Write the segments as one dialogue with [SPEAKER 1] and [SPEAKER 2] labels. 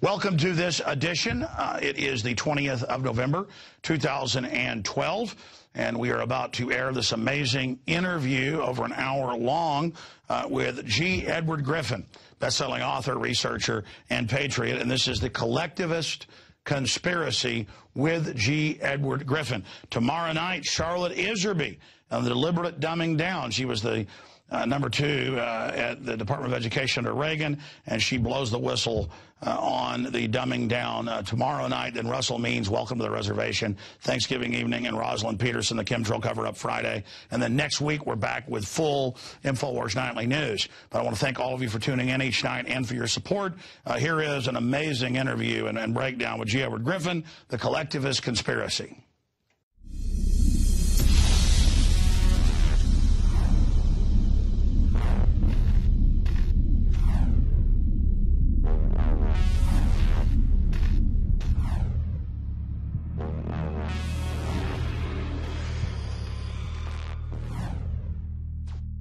[SPEAKER 1] Welcome to this edition. It is the 20th of November, 2012, and we are about to air this amazing interview over an hour long with G.Edward Griffin, best-selling author, researcher, and patriot, and this is the Collectivist Conspiracy with G.Edward Griffin. Tomorrow night, Charlotte Iserby, the deliberate dumbing down. She was the number 2 at the Department of Education under Reagan, and she blows the whistle on the dumbing down tomorrow night. Then Russell Means, Welcome to the Reservation, Thanksgiving evening, and Rosalind Peterson, the chemtrail cover-up Friday. And then next week, we're back with full Infowars Nightly News. But I want to thank all of you for tuning in each night and for your support. Here is an amazing interview and breakdown with G.Edward Griffin, the Collectivist Conspiracy.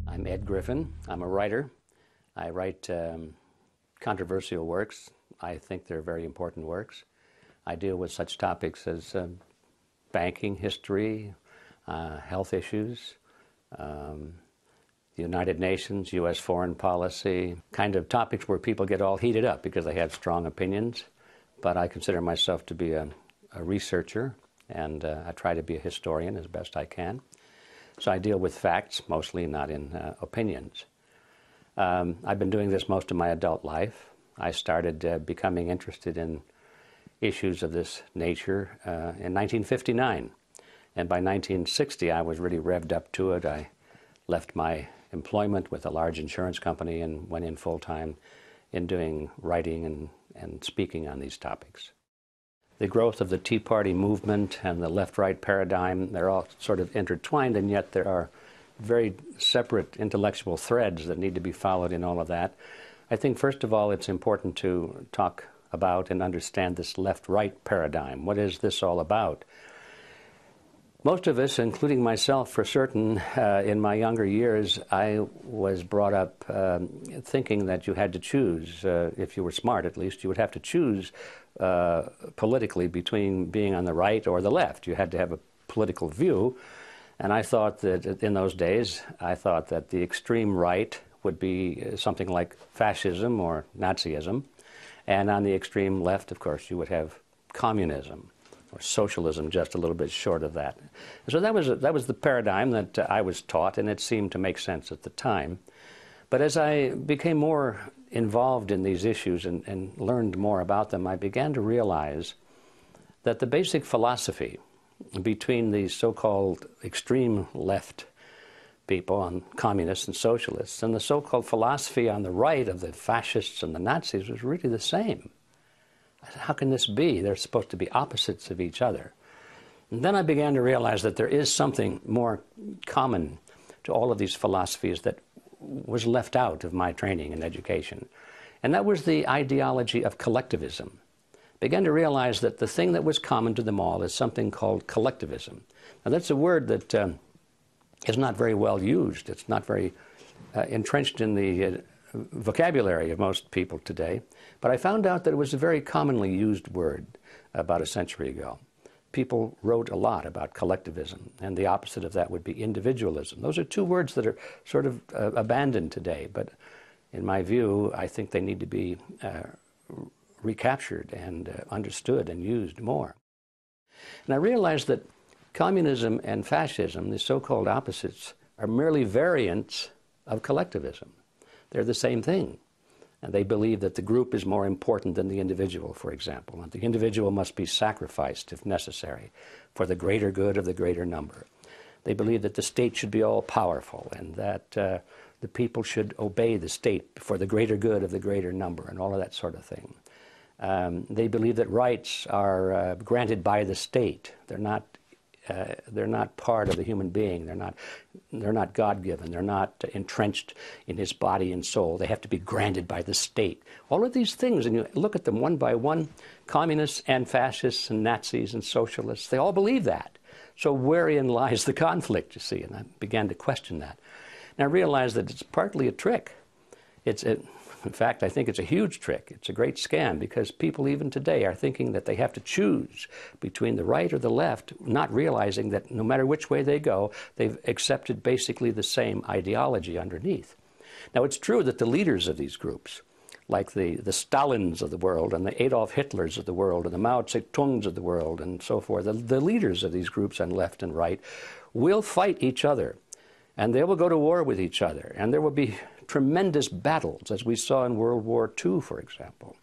[SPEAKER 2] I'm Ed Griffin. I'm a writer. I write controversial works. I think they're very important works. I deal with such topics as banking history, health issues, the United Nations, U.S. foreign policy, kind of topics where people get all heated up because they have strong opinions. But I consider myself to be a researcher, and I try to be a historian as best I can. So I deal with facts, mostly, not in opinions. I've been doing this most of my adult life. I started becoming interested in issues of this nature in 1959. And by 1960, I was really revved up to it. I left my employment with a large insurance company and went in full-time in doing writing and speaking on these topics. The growth of the Tea Party movement and the left-right paradigm, they're all sort of intertwined, and yet there are very separate intellectual threads that need to be followed in all of that. I think, first of all, it's important to talk about and understand this left-right paradigm. What is this all about? Most of us, including myself for certain, in my younger years, I was brought up thinking that you had to choose, if you were smart at least, you would have to choose politically between being on the right or the left. You had to have a political view, and I thought that in those days, I thought that the extreme right would be something like fascism or Nazism, and on the extreme left, of course, you would have communism or socialism, just a little bit short of that. So that was the paradigm that I was taught, and it seemed to make sense at the time. But as I became more involved in these issues and learned more about them, I began to realize that the basic philosophy between these so-called extreme left people, on communists and socialists, and the so-called philosophy on the right of the fascists and the Nazis was really the same. How can this be? They're supposed to be opposites of each other. And then I began to realize that there is something more common to all of these philosophies that was left out of my training and education. And that was the ideology of collectivism. I began to realize that the thing that was common to them all is something called collectivism. Now that's a word that is not very well used. It's not very entrenched in the vocabulary of most people today, but I found out that it was a very commonly used word about a century ago. People wrote a lot about collectivism, and the opposite of that would be individualism. Those are two words that are sort of abandoned today, but in my view, I think they need to be recaptured and understood and used more. And I realized that communism and fascism, the so-called opposites, are merely variants of collectivism. They're the same thing. And they believe that the group is more important than the individual, for example. And the individual must be sacrificed, if necessary, for the greater good of the greater number. They believe that the state should be all-powerful and that the people should obey the state for the greater good of the greater number and all of that sort of thing. They believe that rights are granted by the state. They're not part of the human being. They're not God-given. They're not entrenched in his body and soul. They have to be granted by the state. All of these things, and you look at them one by one, communists and fascists and Nazis and socialists, they all believe that. So wherein lies the conflict, you see? And I began to question that. And I realized that it's partly a trick. In fact, I think it's a huge trick. It's a great scam because people even today are thinking that they have to choose between the right or the left, not realizing that no matter which way they go, they've accepted basically the same ideology underneath. Now, it's true that the leaders of these groups, like the Stalins of the world and the Adolf Hitlers of the world and the Mao Zedongs of the world and so forth, the leaders of these groups on left and right will fight each other, and they will go to war with each other, and there will be tremendous battles, as we saw in World War II, for example.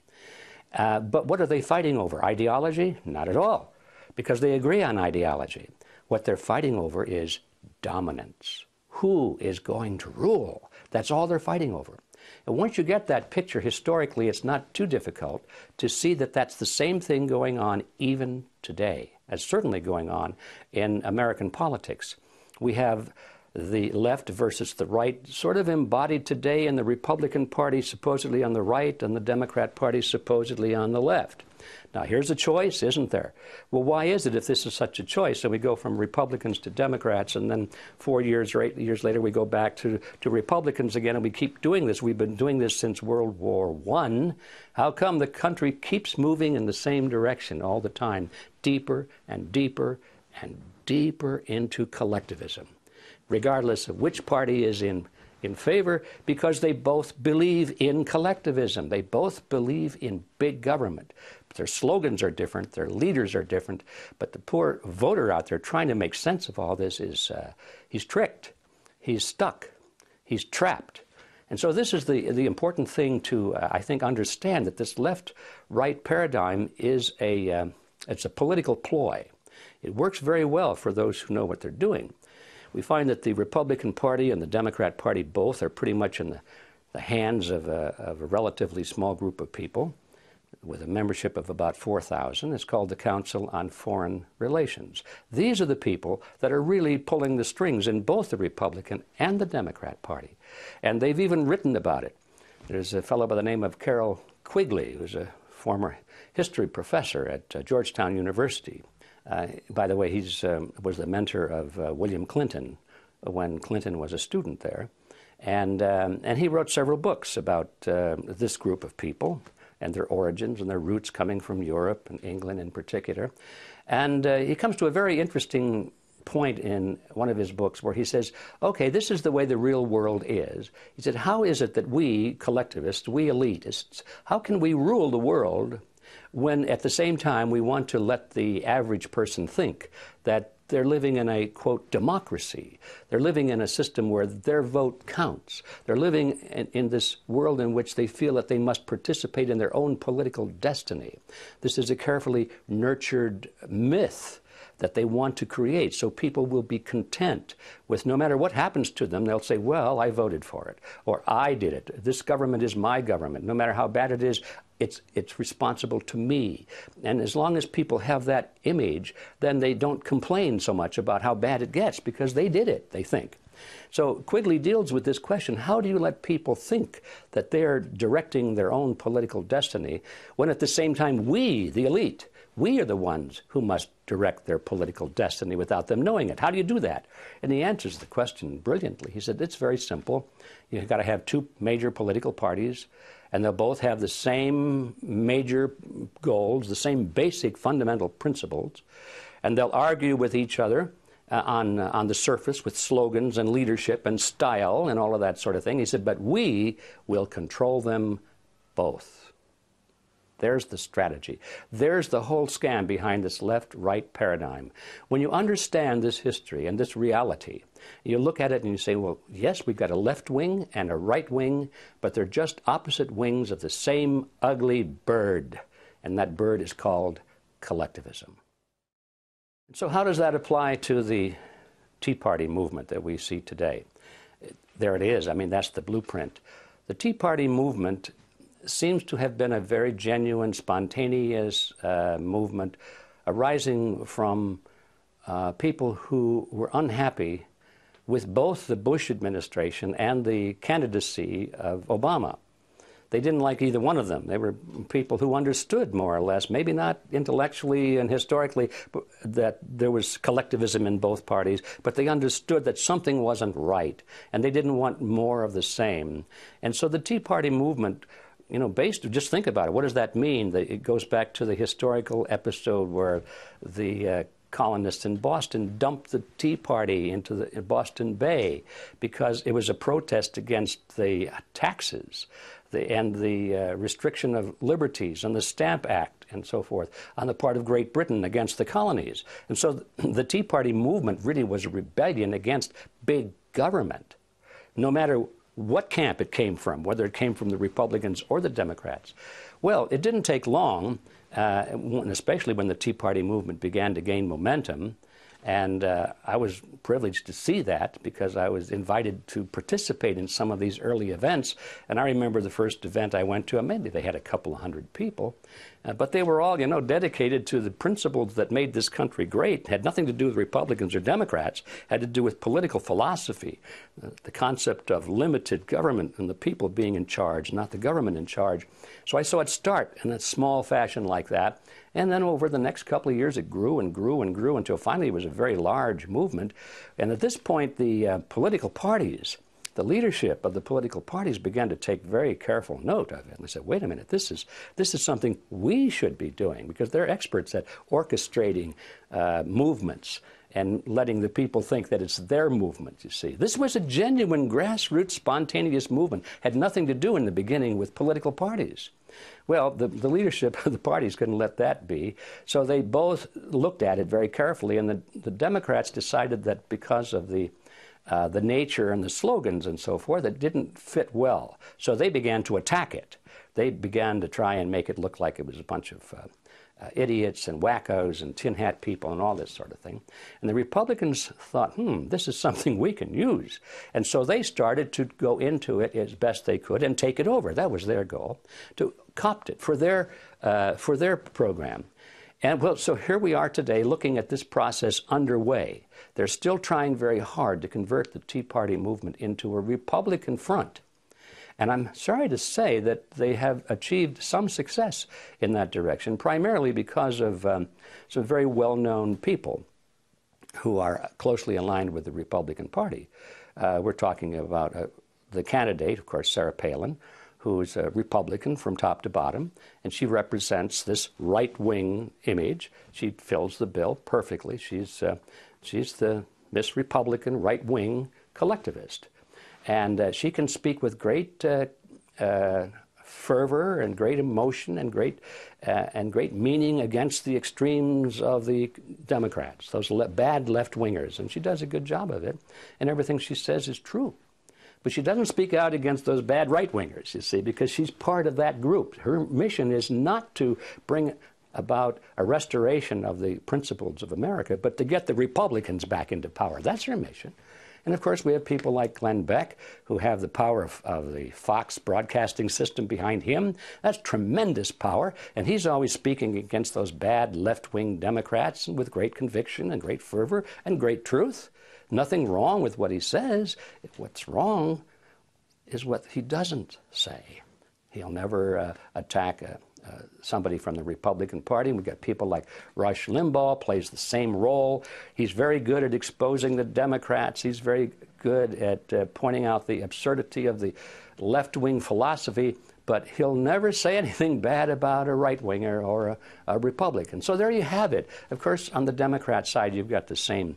[SPEAKER 2] But what are they fighting over? Ideology? Not at all, because they agree on ideology. What they're fighting over is dominance. Who is going to rule? That's all they're fighting over. And once you get that picture historically, it's not too difficult to see that that's the same thing going on even today, as certainly going on in American politics. We have the left versus the right sort of embodied today in the Republican Party supposedly on the right and the Democrat Party supposedly on the left. Now, here's a choice, isn't there? Well, why is it if this is such a choice and we go from Republicans to Democrats and then 4 years or 8 years later we go back to Republicans again and we keep doing this? We've been doing this since World War I. How come the country keeps moving in the same direction all the time, deeper and deeper and deeper into collectivism, regardless of which party is in favor, because they both believe in collectivism. They both believe in big government. But their slogans are different, their leaders are different, but the poor voter out there trying to make sense of all this is, he's tricked, he's stuck, he's trapped. And so this is the important thing to, I think, understand, that this left-right paradigm is it's a political ploy. It works very well for those who know what they're doing. We find that the Republican Party and the Democrat Party both are pretty much in the hands of a relatively small group of people with a membership of about 4,000. It's called the Council on Foreign Relations. These are the people that are really pulling the strings in both the Republican and the Democrat Party. And they've even written about it. There's a fellow by the name of Carroll Quigley, who's a former history professor at Georgetown University. By the way, he was the mentor of William Clinton when Clinton was a student there. And he wrote several books about this group of people and their origins and their roots coming from Europe and England in particular. And he comes to a very interesting point in one of his books where he says, okay, this is the way the real world is. He said, how is it that we collectivists, we elitists, how can we rule the world when at the same time we want to let the average person think that they're living in a, quote, democracy. They're living in a system where their vote counts. They're living in this world in which they feel that they must participate in their own political destiny. This is a carefully nurtured myth that they want to create, so people will be content with no matter what happens to them, they'll say, well, I voted for it, or I did it. This government is my government. No matter how bad it is, it's responsible to me. And as long as people have that image, then they don't complain so much about how bad it gets because they did it, they think. So Quigley deals with this question, how do you let people think that they're directing their own political destiny when at the same time we, the elite, we are the ones who must direct their political destiny without them knowing it? How do you do that? And he answers the question brilliantly. He said, it's very simple. You've got to have two major political parties, and they'll both have the same major goals, the same basic fundamental principles, and they'll argue with each other on the surface with slogans and leadership and style and all of that sort of thing. He said, but we will control them both. There's the strategy. There's the whole scam behind this left-right paradigm. When you understand this history and this reality, you look at it and you say, well, yes, we've got a left wing and a right wing, but they're just opposite wings of the same ugly bird, and that bird is called collectivism. So how does that apply to the Tea Party movement that we see today? There it is. I mean, that's the blueprint. The Tea Party movement seems to have been a very genuine, spontaneous movement arising from people who were unhappy with both the Bush administration and the candidacy of Obama. They didn't like either one of them. They were people who understood, more or less, maybe not intellectually and historically, but that there was collectivism in both parties, but they understood that something wasn't right, and they didn't want more of the same. And so the Tea Party movement, just think about it. What does that mean? It goes back to the historical episode where the colonists in Boston dumped the Tea Party into the Boston Bay because it was a protest against the taxes and the restriction of liberties and the Stamp Act and so forth on the part of Great Britain against the colonies. And so the Tea Party movement really was a rebellion against big government, no matter what camp it came from, whether it came from the Republicans or the Democrats. Well, it didn't take long, especially when the Tea Party movement began to gain momentum, and I was privileged to see that because I was invited to participate in some of these early events. And I remember the first event I went to, maybe they had a couple of hundred people, but they were all, dedicated to the principles that made this country great. It had nothing to do with Republicans or Democrats. It had to do with political philosophy, the concept of limited government and the people being in charge, not the government in charge. So I saw it start in a small fashion like that. And then over the next couple of years, it grew and grew and grew until finally it was a very large movement. And at this point, the political parties, the leadership of the political parties began to take very careful note of it. And they said, wait a minute, this is something we should be doing, because they're experts at orchestrating movements and letting the people think that it's their movement, you see. This was a genuine grassroots spontaneous movement. Had nothing to do in the beginning with political parties. Well, the leadership of the parties couldn't let that be, so they both looked at it very carefully, and the Democrats decided that because of the nature and the slogans and so forth, it didn't fit well. So they began to attack it. They began to try and make it look like it was a bunch of idiots and wackos and tin hat people and all this sort of thing. And the Republicans thought, this is something we can use. And so they started to go into it as best they could and take it over. That was their goal, to copt it for their program. And well, so here we are today looking at this process underway. They're still trying very hard to convert the Tea Party movement into a Republican front. And I'm sorry to say that they have achieved some success in that direction, primarily because of some very well-known people who are closely aligned with the Republican Party. We're talking about the candidate, of course, Sarah Palin, who is a Republican from top to bottom, and she represents this right-wing image. She fills the bill perfectly. She's the Miss Republican right-wing collectivist. And she can speak with great fervor and great emotion and great meaning against the extremes of the Democrats, those bad left-wingers. And she does a good job of it, and everything she says is true. But she doesn't speak out against those bad right-wingers, you see, because she's part of that group. Her mission is not to bring about a restoration of the principles of America, but to get the Republicans back into power. That's her mission. And of course, we have people like Glenn Beck, who have the power of the Fox broadcasting system behind him. That's tremendous power. And he's always speaking against those bad left-wing Democrats with great conviction and great fervor and great truth. Nothing wrong with what he says. What's wrong is what he doesn't say. He'll never attack somebody from the Republican Party. We've got people like Rush Limbaugh, plays the same role. He's very good at exposing the Democrats. He's very good at pointing out the absurdity of the left-wing philosophy, but he'll never say anything bad about a right-winger or a Republican. So there you have it. Of course, on the Democrat side, you've got the same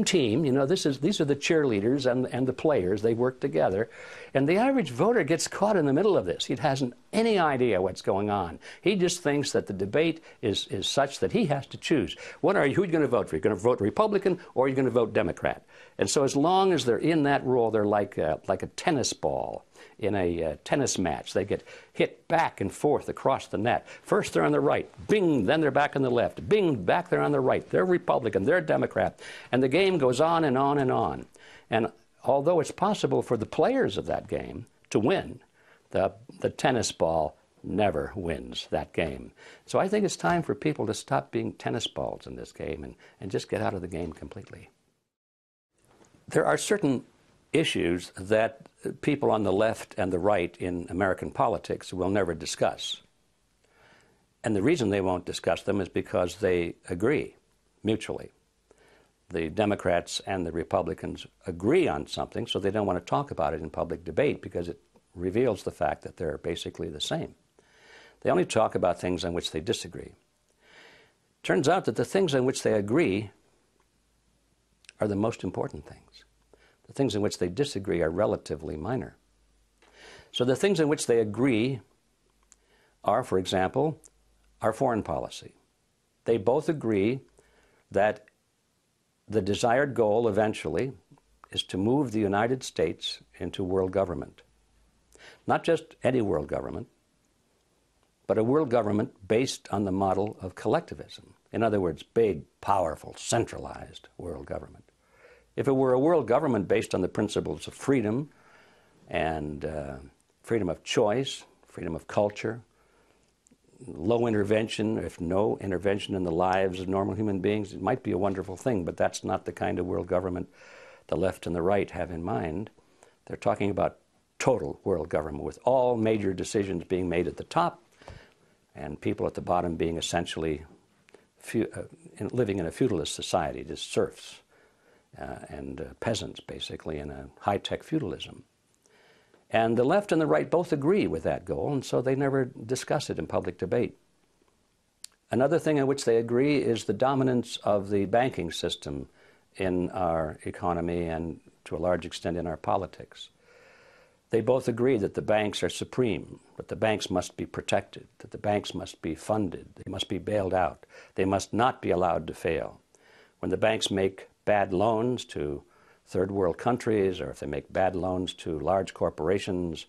[SPEAKER 2] team. These are the cheerleaders and the players. They work together. And the average voter gets caught in the middle of this. He hasn't any idea what's going on. He just thinks that the debate is such that he has to choose. Who are you going to vote for? You're going to vote Republican or you're going to vote Democrat. And so as long as they're in that role, they're like a tennis ball in a tennis match. They get hit back and forth across the net. First they're on the right, bing, then they're back on the left, bing, back they're on the right. They're Republican, they're Democrat. And the game goes on and on and on. And although it's possible for the players of that game to win, the tennis ball never wins that game. So I think it's time for people to stop being tennis balls in this game and just get out of the game completely. There are certain issues that people on the left and the right in American politics will never discuss. And the reason they won't discuss them is because they agree mutually. The Democrats and the Republicans agree on something, so they don't want to talk about it in public debate because it reveals the fact that they're basically the same. They only talk about things on which they disagree. Turns out that the things on which they agree are the most important things. The things in which they disagree are relatively minor. So the things in which they agree are, for example, our foreign policy. They both agree that the desired goal eventually is to move the United States into world government. Not just any world government, but a world government based on the model of collectivism. In other words, big, powerful, centralized world government. If it were a world government based on the principles of freedom and freedom of choice, freedom of culture, low intervention, if no intervention in the lives of normal human beings, it might be a wonderful thing, but that's not the kind of world government the left and the right have in mind. They're talking about total world government with all major decisions being made at the top and people at the bottom being essentially living in a feudalist society, just serfs and peasants, basically, in a high-tech feudalism. And the left and the right both agree with that goal, and so they never discuss it in public debate. Another thing in which they agree is the dominance of the banking system in our economy and, to a large extent, in our politics. They both agree that the banks are supreme, that the banks must be protected, that the banks must be funded, they must be bailed out, they must not be allowed to fail. When the banks make bad loans to third world countries, or if they make bad loans to large corporations,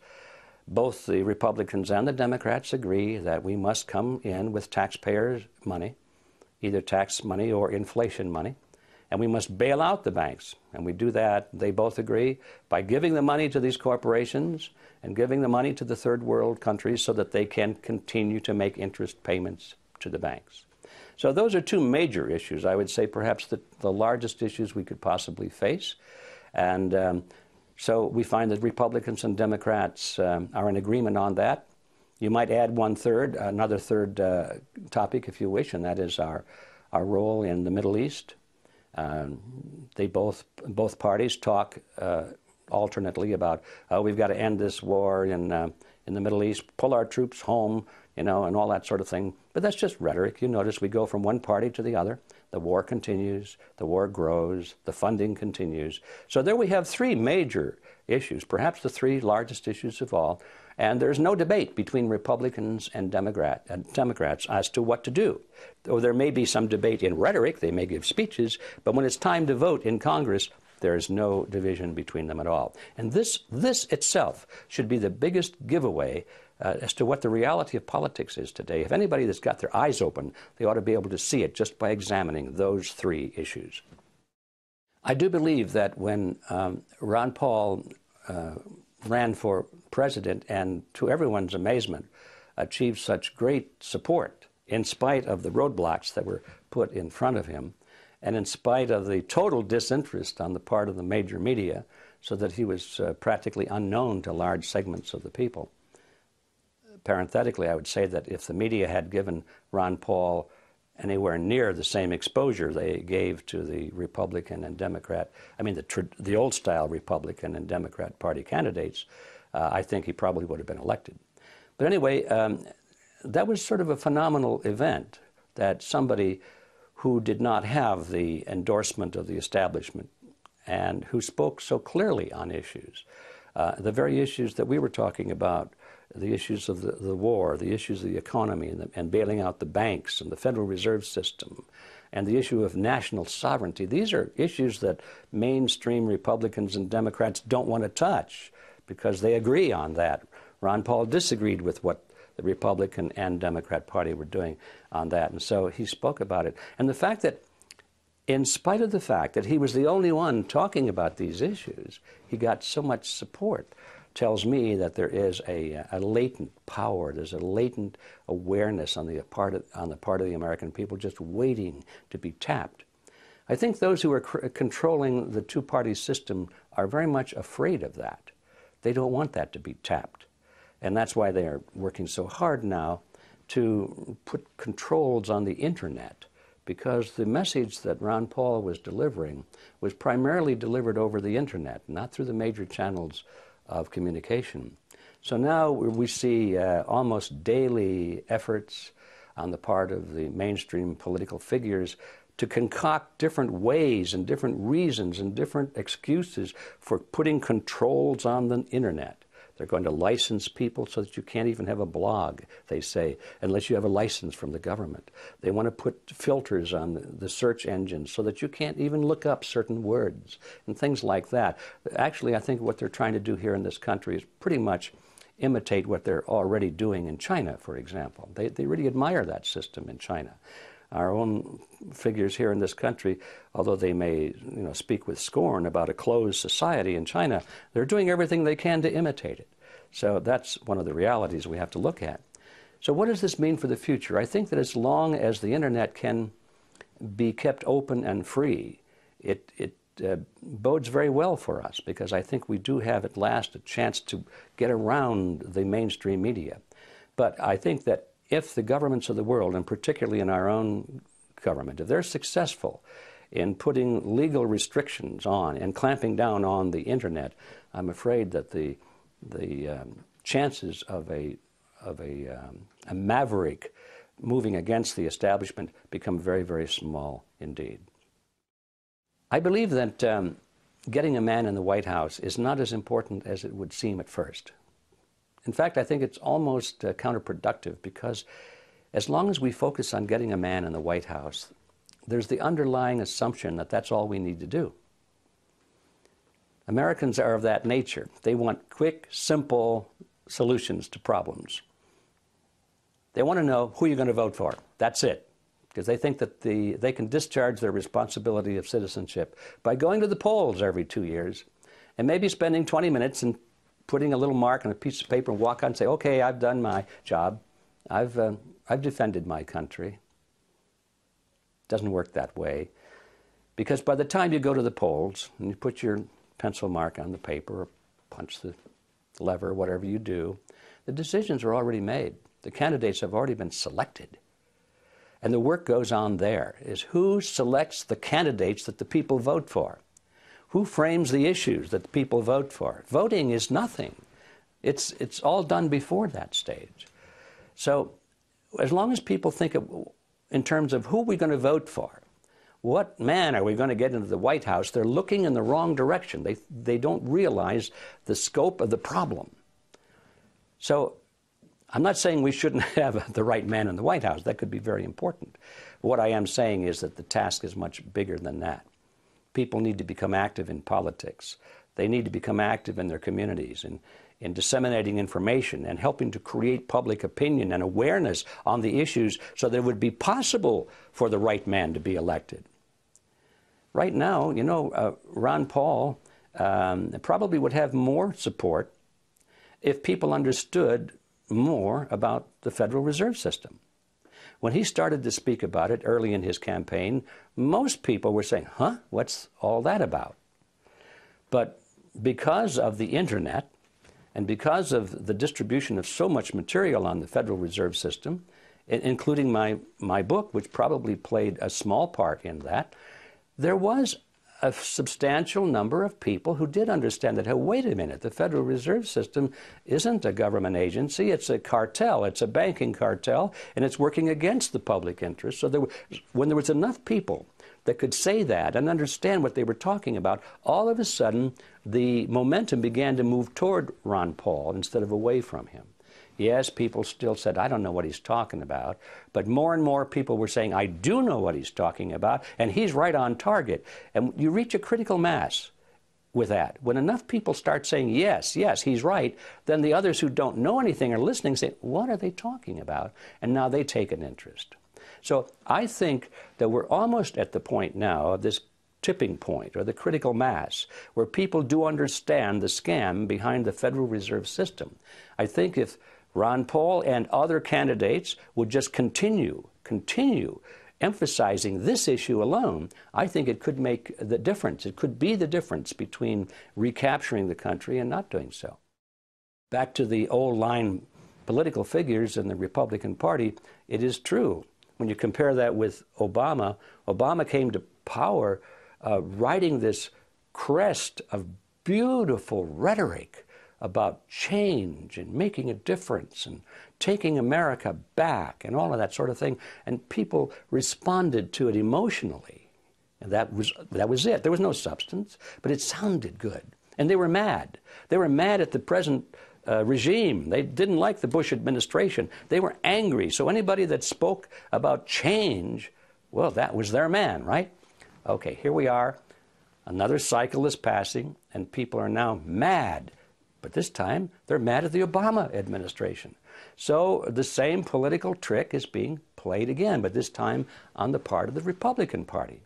[SPEAKER 2] both the Republicans and the Democrats agree that we must come in with taxpayers' money, either tax money or inflation money, and we must bail out the banks. And we do that, they both agree, by giving the money to these corporations and giving the money to the third world countries so that they can continue to make interest payments to the banks. So those are two major issues, I would say perhaps the largest issues we could possibly face. And so we find that Republicans and Democrats are in agreement on that. You might add another third topic if you wish, and that is our role in the Middle East. Both parties talk alternately about, we've got to end this war in the Middle East, pull our troops home, and all that sort of thing. But that's just rhetoric. You notice we go from one party to the other. The war continues, the war grows, the funding continues. So there we have three major issues, perhaps the three largest issues of all. And there's no debate between Republicans and Democrats as to what to do. Though there may be some debate in rhetoric, they may give speeches, but when it's time to vote in Congress, there is no division between them at all. And this itself should be the biggest giveaway as to what the reality of politics is today. If anybody that's got their eyes open, they ought to be able to see it just by examining those three issues. I do believe that when Ron Paul ran for president and, to everyone's amazement, achieved such great support in spite of the roadblocks that were put in front of him and in spite of the total disinterest on the part of the major media, so that he was practically unknown to large segments of the people. Parenthetically, I would say that if the media had given Ron Paul anywhere near the same exposure they gave to the Republican and Democrat, the old-style Republican and Democrat Party candidates, I think he probably would have been elected. But anyway, that was sort of a phenomenal event, that somebody who did not have the endorsement of the establishment and who spoke so clearly on issues, the very issues that we were talking about, the issues of the war, the issues of the economy, and bailing out the banks and the Federal Reserve System, and the issue of national sovereignty. These are issues that mainstream Republicans and Democrats don't want to touch because they agree on that. Ron Paul disagreed with what the Republican and Democrat Party were doing on that, and so he spoke about it. And the fact that, in spite of the fact that he was the only one talking about these issues, he got so much support, tells me that there is a latent power, there's a latent awareness on the part of the American people just waiting to be tapped. I think those who are controlling the two-party system are very much afraid of that. They don't want that to be tapped. And that's why they are working so hard now to put controls on the internet, because the message that Ron Paul was delivering was primarily delivered over the internet, not through the major channels of communication. So now we see almost daily efforts on the part of the mainstream political figures to concoct different ways and different reasons and different excuses for putting controls on the internet. They're going to license people so that you can't even have a blog, they say, unless you have a license from the government. They want to put filters on the search engines so that you can't even look up certain words and things like that. Actually, I think what they're trying to do here in this country is pretty much imitate what they're already doing in China, for example. They really admire that system in China. Our own figures here in this country, although they may speak with scorn about a closed society in China, they're doing everything they can to imitate it. So that's one of the realities we have to look at. So what does this mean for the future? I think that as long as the internet can be kept open and free, it bodes very well for us, because I think we do have at last a chance to get around the mainstream media. But I think that if the governments of the world, and particularly in our own government, if they're successful in putting legal restrictions on and clamping down on the internet, I'm afraid that the chances of a maverick moving against the establishment become very, very small indeed. I believe that getting a man in the White House is not as important as it would seem at first. In fact, I think it's almost counterproductive, because as long as we focus on getting a man in the White House, there's the underlying assumption that that's all we need to do. Americans are of that nature. They want quick, simple solutions to problems. They want to know who you're going to vote for. That's it. Because they think that they can discharge their responsibility of citizenship by going to the polls every 2 years and maybe spending 20 minutes and putting a little mark on a piece of paper and walk out and say, okay, I've done my job. I've defended my country. It doesn't work that way. Because by the time you go to the polls and you put your pencil mark on the paper or punch the lever, whatever you do, the decisions are already made. The candidates have already been selected. And the work goes on there, is who selects the candidates that the people vote for? Who frames the issues that the people vote for? Voting is nothing. It's all done before that stage. So as long as people think in terms of who we're going to vote for, what man are we going to get into the White House, they're looking in the wrong direction. They don't realize the scope of the problem. So I'm not saying we shouldn't have the right man in the White House. That could be very important. What I am saying is that the task is much bigger than that. People need to become active in politics. They need to become active in their communities and in disseminating information and helping to create public opinion and awareness on the issues so that it would be possible for the right man to be elected. Right now, Ron Paul probably would have more support if people understood more about the Federal Reserve System. When he started to speak about it early in his campaign, most people were saying, huh, what's all that about? But because of the internet and because of the distribution of so much material on the Federal Reserve System, including my book, which probably played a small part in that, there was a substantial number of people who did understand that, hey, wait a minute, the Federal Reserve System isn't a government agency, it's a cartel, it's a banking cartel, and it's working against the public interest. So when there was enough people that could say that and understand what they were talking about, all of a sudden the momentum began to move toward Ron Paul instead of away from him. Yes, people still said, I don't know what he's talking about, but more and more people were saying, I do know what he's talking about, and he's right on target. And you reach a critical mass with that. When enough people start saying, yes, he's right, then the others who don't know anything are listening say, what are they talking about? And now they take an interest. So I think that we're almost at the point now of this tipping point, or the critical mass, where people do understand the scam behind the Federal Reserve System. I think if Ron Paul and other candidates would just continue emphasizing this issue alone, I think it could make the difference. It could be the difference between recapturing the country and not doing so. Back to the old line political figures in the Republican Party, it is true. When you compare that with Obama, Obama came to power riding this crest of beautiful rhetoric about change and making a difference and taking America back and all of that sort of thing. And people responded to it emotionally. And that was it. There was no substance, but it sounded good. And they were mad. They were mad at the present regime. They didn't like the Bush administration. They were angry. So anybody that spoke about change, well, that was their man, right? Okay, here we are. Another cycle is passing, and people are now mad. But this time, they're mad at the Obama administration. So the same political trick is being played again, but this time on the part of the Republican Party.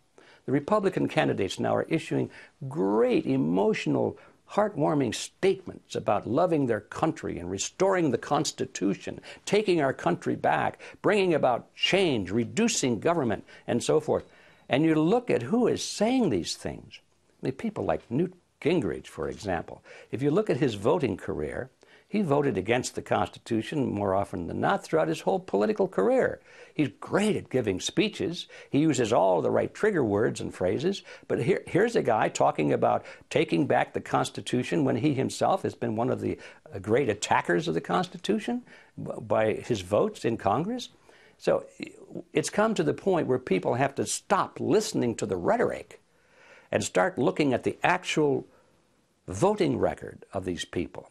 [SPEAKER 2] The Republican candidates now are issuing great emotional, heartwarming statements about loving their country and restoring the Constitution, taking our country back, bringing about change, reducing government, and so forth. And you look at who is saying these things. I mean, people like Newt Gingrich, for example. If you look at his voting career, he voted against the Constitution more often than not throughout his whole political career. He's great at giving speeches. He uses all the right trigger words and phrases. But here's a guy talking about taking back the Constitution when he himself has been one of the great attackers of the Constitution by his votes in Congress. So it's come to the point where people have to stop listening to the rhetoric and start looking at the actual voting record of these people.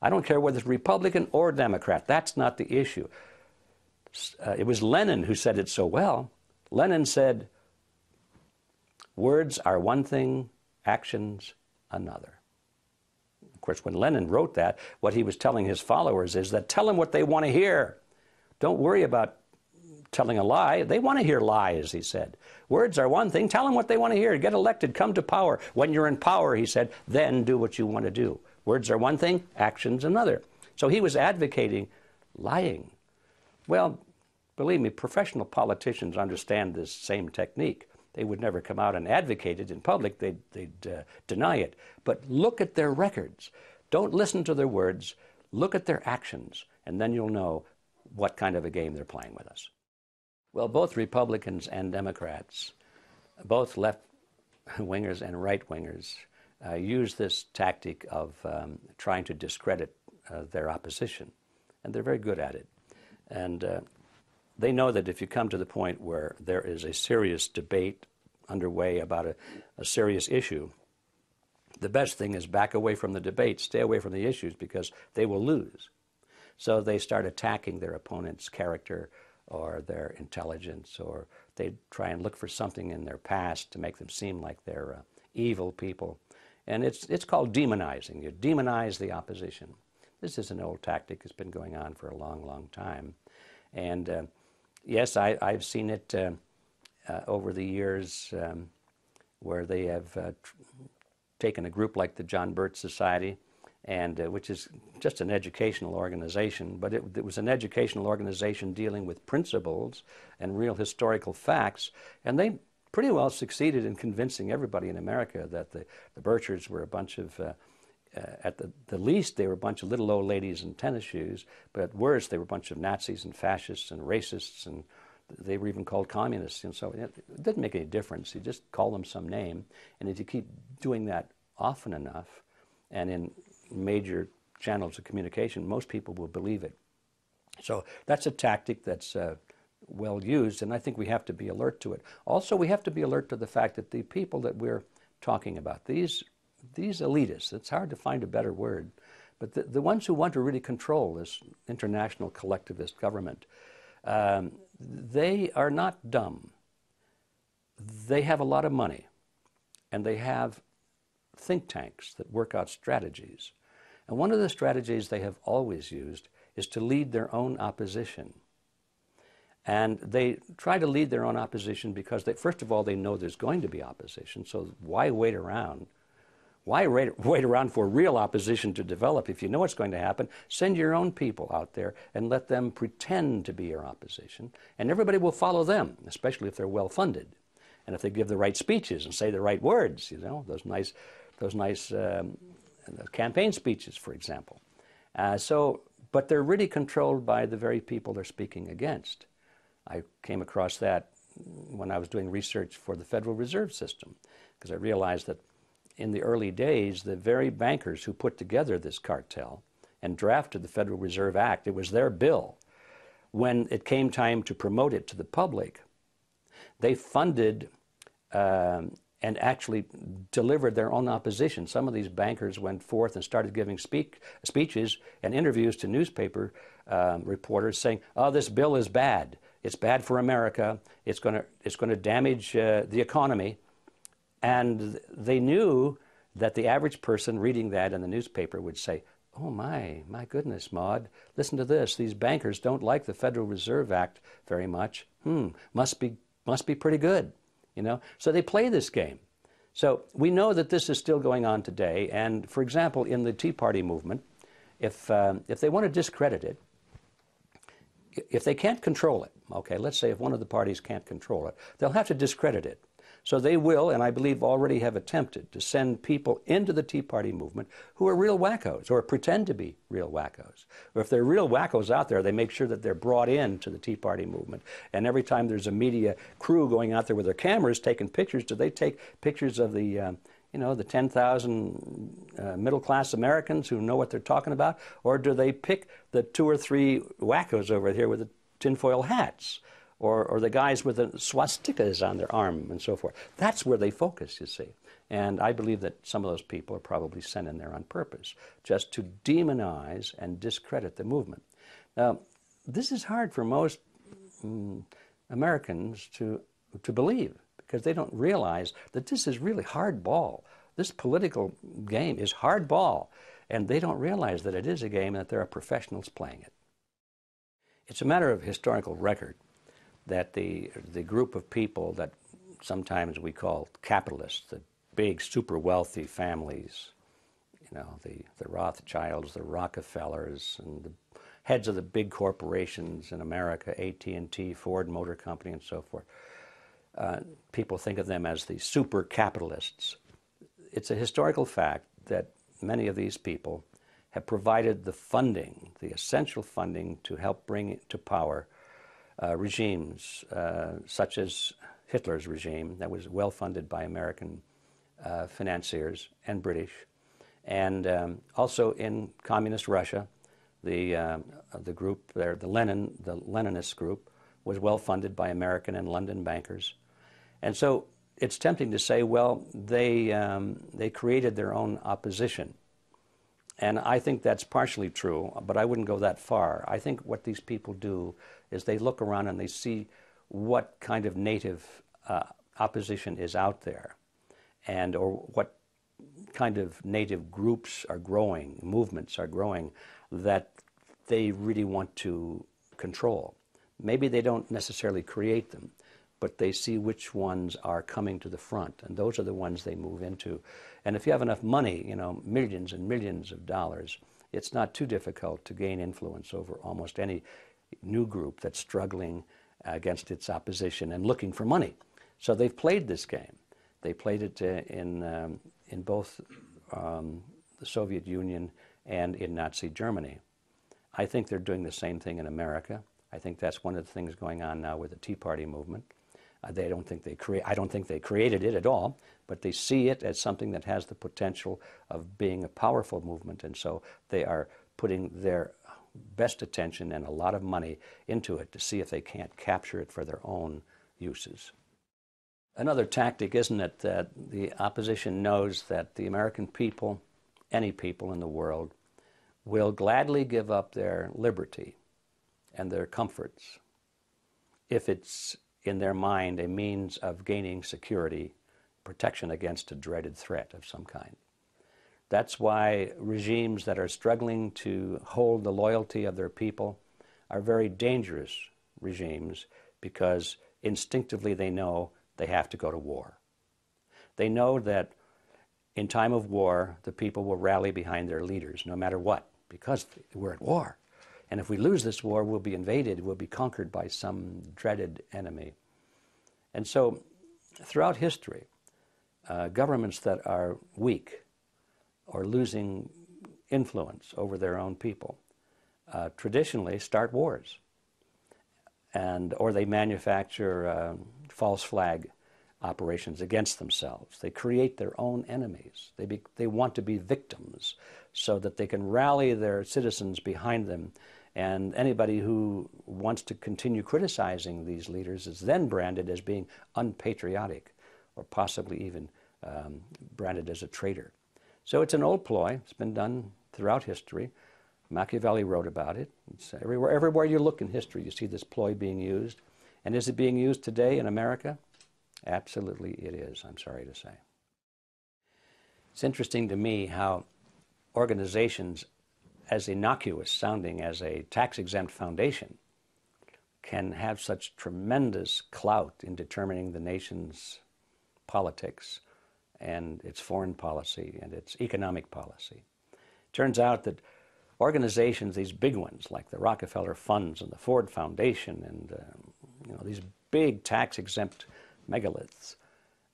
[SPEAKER 2] I don't care whether it's Republican or Democrat. That's not the issue. It was Lenin who said it so well. Lenin said, words are one thing, actions another. Of course, when Lenin wrote that, what he was telling his followers is that tell them what they want to hear. Don't worry about telling a lie. They want to hear lies, he said. Words are one thing. Tell them what they want to hear. Get elected. Come to power. When you're in power, he said, then do what you want to do. Words are one thing, actions another. So he was advocating lying. Well, believe me, professional politicians understand this same technique. They would never come out and advocate it in public. They'd deny it. But look at their records. Don't listen to their words. Look at their actions, and then you'll know what kind of a game they're playing with us. Well, both Republicans and Democrats, both left-wingers and right-wingers, use this tactic of trying to discredit their opposition, and they're very good at it. And they know that if you come to the point where there is a serious debate underway about a serious issue, the best thing is back away from the debate, stay away from the issues, because they will lose. So they start attacking their opponent's character or their intelligence, or they try and look for something in their past to make them seem like they're evil people. And it's called demonizing. You demonize the opposition. This is an old tactic that's been going on for a long, long time. And yes, I've seen it over the years where they have taken a group like the John Birch Society, and which is just an educational organization, but it was an educational organization dealing with principles and real historical facts, and they pretty well succeeded in convincing everybody in America that the Birchers were a bunch of, at the least, they were a bunch of little old ladies in tennis shoes, but at worst, they were a bunch of Nazis and fascists and racists, and they were even called communists. And so it didn't make any difference. You just call them some name, and if you keep doing that often enough, and in major channels of communication, most people will believe it. So that's a tactic that's well used, and I think we have to be alert to it. Also, we have to be alert to the fact that the people that we're talking about, these elitists, it's hard to find a better word, but the ones who want to really control this international collectivist government, they are not dumb. They have a lot of money, and they have think tanks that work out strategies. And one of the strategies they have always used is to lead their own opposition. And they try to lead their own opposition because, first of all, they know there's going to be opposition, so why wait around Why wait around for real opposition to develop? If you know what's going to happen, send your own people out there and let them pretend to be your opposition, and everybody will follow them, especially if they're well-funded, and if they give the right speeches and say the right words, you know, those nice campaign speeches, for example. But they're really controlled by the very people they're speaking against. I came across that when I was doing research for the Federal Reserve System, because I realized that in the early days, the very bankers who put together this cartel and drafted the Federal Reserve Act, it was their bill. When it came time to promote it to the public, they funded and actually delivered their own opposition. Some of these bankers went forth and started giving speeches and interviews to newspaper reporters saying, oh, this bill is bad. It's bad for America. It's going to damage the economy. And they knew that the average person reading that in the newspaper would say, oh my goodness, Maude, listen to this. These bankers don't like the Federal Reserve Act very much. Must be pretty good, you know. So they play this game. So we know that this is still going on today. And for example, in the Tea Party movement, if they want to discredit it, if they can't control it, okay, let's say if one of the parties can't control it, they'll have to discredit it. So they will, and I believe already have attempted, to send people into the Tea Party movement who are real wackos or pretend to be real wackos. Or if they're real wackos out there, they make sure that they're brought in to the Tea Party movement. And every time there's a media crew going out there with their cameras taking pictures, do they take pictures of the, the 10,000 middle-class Americans who know what they're talking about? Or do they pick the 2 or 3 wackos over here with the tinfoil hats? Or the guys with the swastikas on their arm and so forth. That's where they focus, you see. And I believe that some of those people are probably sent in there on purpose, just to demonize and discredit the movement. Now, this is hard for most Americans to believe, because they don't realize that this is really hardball. This political game is hardball, and they don't realize that it is a game and that there are professionals playing it. It's a matter of historical record that the group of people that sometimes we call capitalists, the big, super wealthy families, you know, the Rothschilds, the Rockefellers, and the heads of the big corporations in America, AT&T, Ford Motor Company, and so forth. People think of them as the super capitalists. It's a historical fact that many of these people have provided the funding, the essential funding, to help bring to power regimes such as Hitler's regime that was well funded by American financiers and British, and also in communist Russia, the group there, the Leninist group, was well funded by American and London bankers, and so it's tempting to say, well, they created their own opposition. And I think that's partially true, but I wouldn't go that far. I think what these people do is they look around and they see what kind of native opposition is out there, or what kind of native groups are growing, movements are growing, that they really want to control. Maybe they don't necessarily create them, but they see which ones are coming to the front, and those are the ones they move into. And if you have enough money, you know, millions and millions of dollars, it's not too difficult to gain influence over almost any new group that's struggling against its opposition and looking for money. So they've played this game. They played it in both the Soviet Union and in Nazi Germany. I think they're doing the same thing in America. I think that's one of the things going on now with the Tea Party movement. I don't think they created it at all, but they see it as something that has the potential of being a powerful movement, and so they are putting their best attention and a lot of money into it to see if they can't capture it for their own uses. Another tactic, isn't it, that the opposition knows that the American people, any people in the world, will gladly give up their liberty and their comforts if it's in their mind a means of gaining security, protection against a dreaded threat of some kind. That's why regimes that are struggling to hold the loyalty of their people are very dangerous regimes, because instinctively they know they have to go to war. They know that in time of war, the people will rally behind their leaders, no matter what, because we're at war. And if we lose this war, we'll be invaded, we'll be conquered by some dreaded enemy. And so, throughout history, governments that are weak or losing influence over their own people traditionally start wars, or they manufacture false flag operations against themselves. They create their own enemies. They want to be victims so that they can rally their citizens behind them, and anybody who wants to continue criticizing these leaders is then branded as being unpatriotic, or possibly even branded as a traitor. So it's an old ploy. It's been done throughout history. Machiavelli wrote about it. It's everywhere you look in history, you see this ploy being used. And is it being used today in America? Absolutely it is, I'm sorry to say. It's interesting to me how organizations as innocuous sounding as a tax-exempt foundation can have such tremendous clout in determining the nation's politics and its foreign policy and its economic policy. Turns out that organizations, these big ones like the Rockefeller Funds and the Ford Foundation and these big tax-exempt megaliths,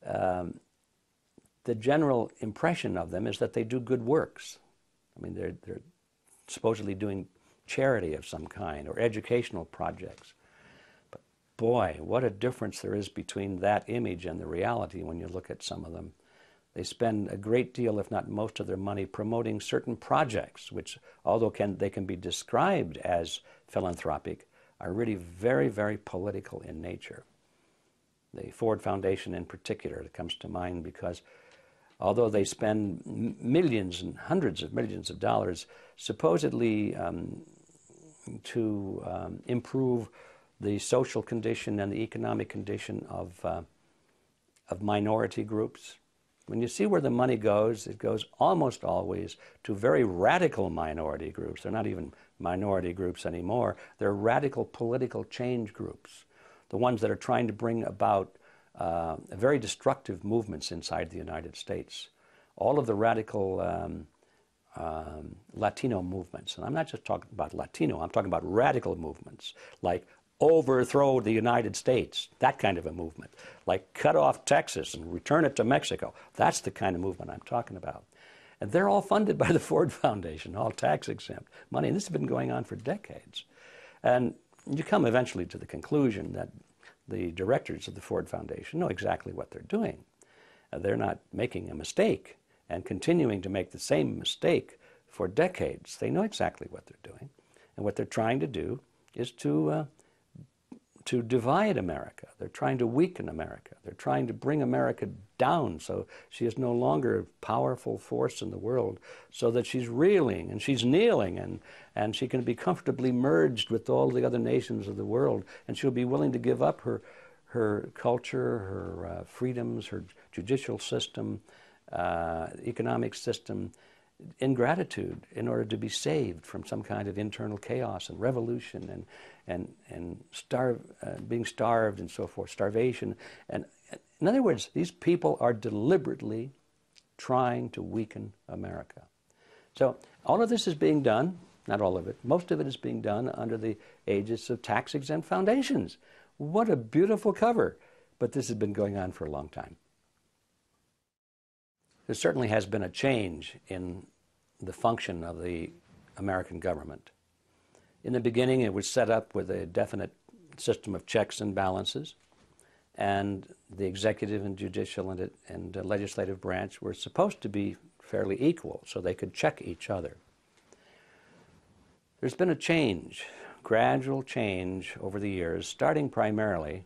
[SPEAKER 2] the general impression of them is that they do good works. I mean, they're supposedly doing charity of some kind or educational projects. But boy, what a difference there is between that image and the reality when you look at some of them. They spend a great deal, if not most of their money, promoting certain projects, which, although they can be described as philanthropic, are really very, very political in nature. The Ford Foundation in particular comes to mind because although they spend millions and hundreds of millions of dollars supposedly to improve the social condition and the economic condition of minority groups, when you see where the money goes, it goes almost always to very radical minority groups. They're not even minority groups anymore. They're radical political change groups, the ones that are trying to bring about very destructive movements inside the United States. All of the radical Latino movements, and I'm not just talking about Latino, I'm talking about radical movements, like overthrow the United States, that kind of a movement, like cut off Texas and return it to Mexico. That's the kind of movement I'm talking about. And they're all funded by the Ford Foundation, all tax-exempt money, and this has been going on for decades. And you come eventually to the conclusion that the directors of the Ford Foundation know exactly what they're doing. They're not making a mistake and continuing to make the same mistake for decades. They know exactly what they're doing. And what they're trying to do is to divide America. They're trying to weaken America. They're trying to bring America down so she is no longer a powerful force in the world, so that she's reeling and she's kneeling and she can be comfortably merged with all the other nations of the world, and she'll be willing to give up her culture, her freedoms, her judicial system, economic system, in gratitude in order to be saved from some kind of internal chaos and revolution and being starved and so forth, starvation. And in other words, these people are deliberately trying to weaken America. So all of this is being done, not all of it, most of it is being done under the aegis of tax-exempt foundations. What a beautiful cover. But this has been going on for a long time. There certainly has been a change in the function of the American government. In the beginning, it was set up with a definite system of checks and balances, and the executive and judicial and legislative branch were supposed to be fairly equal, so they could check each other. There's been a change, gradual change over the years, starting primarily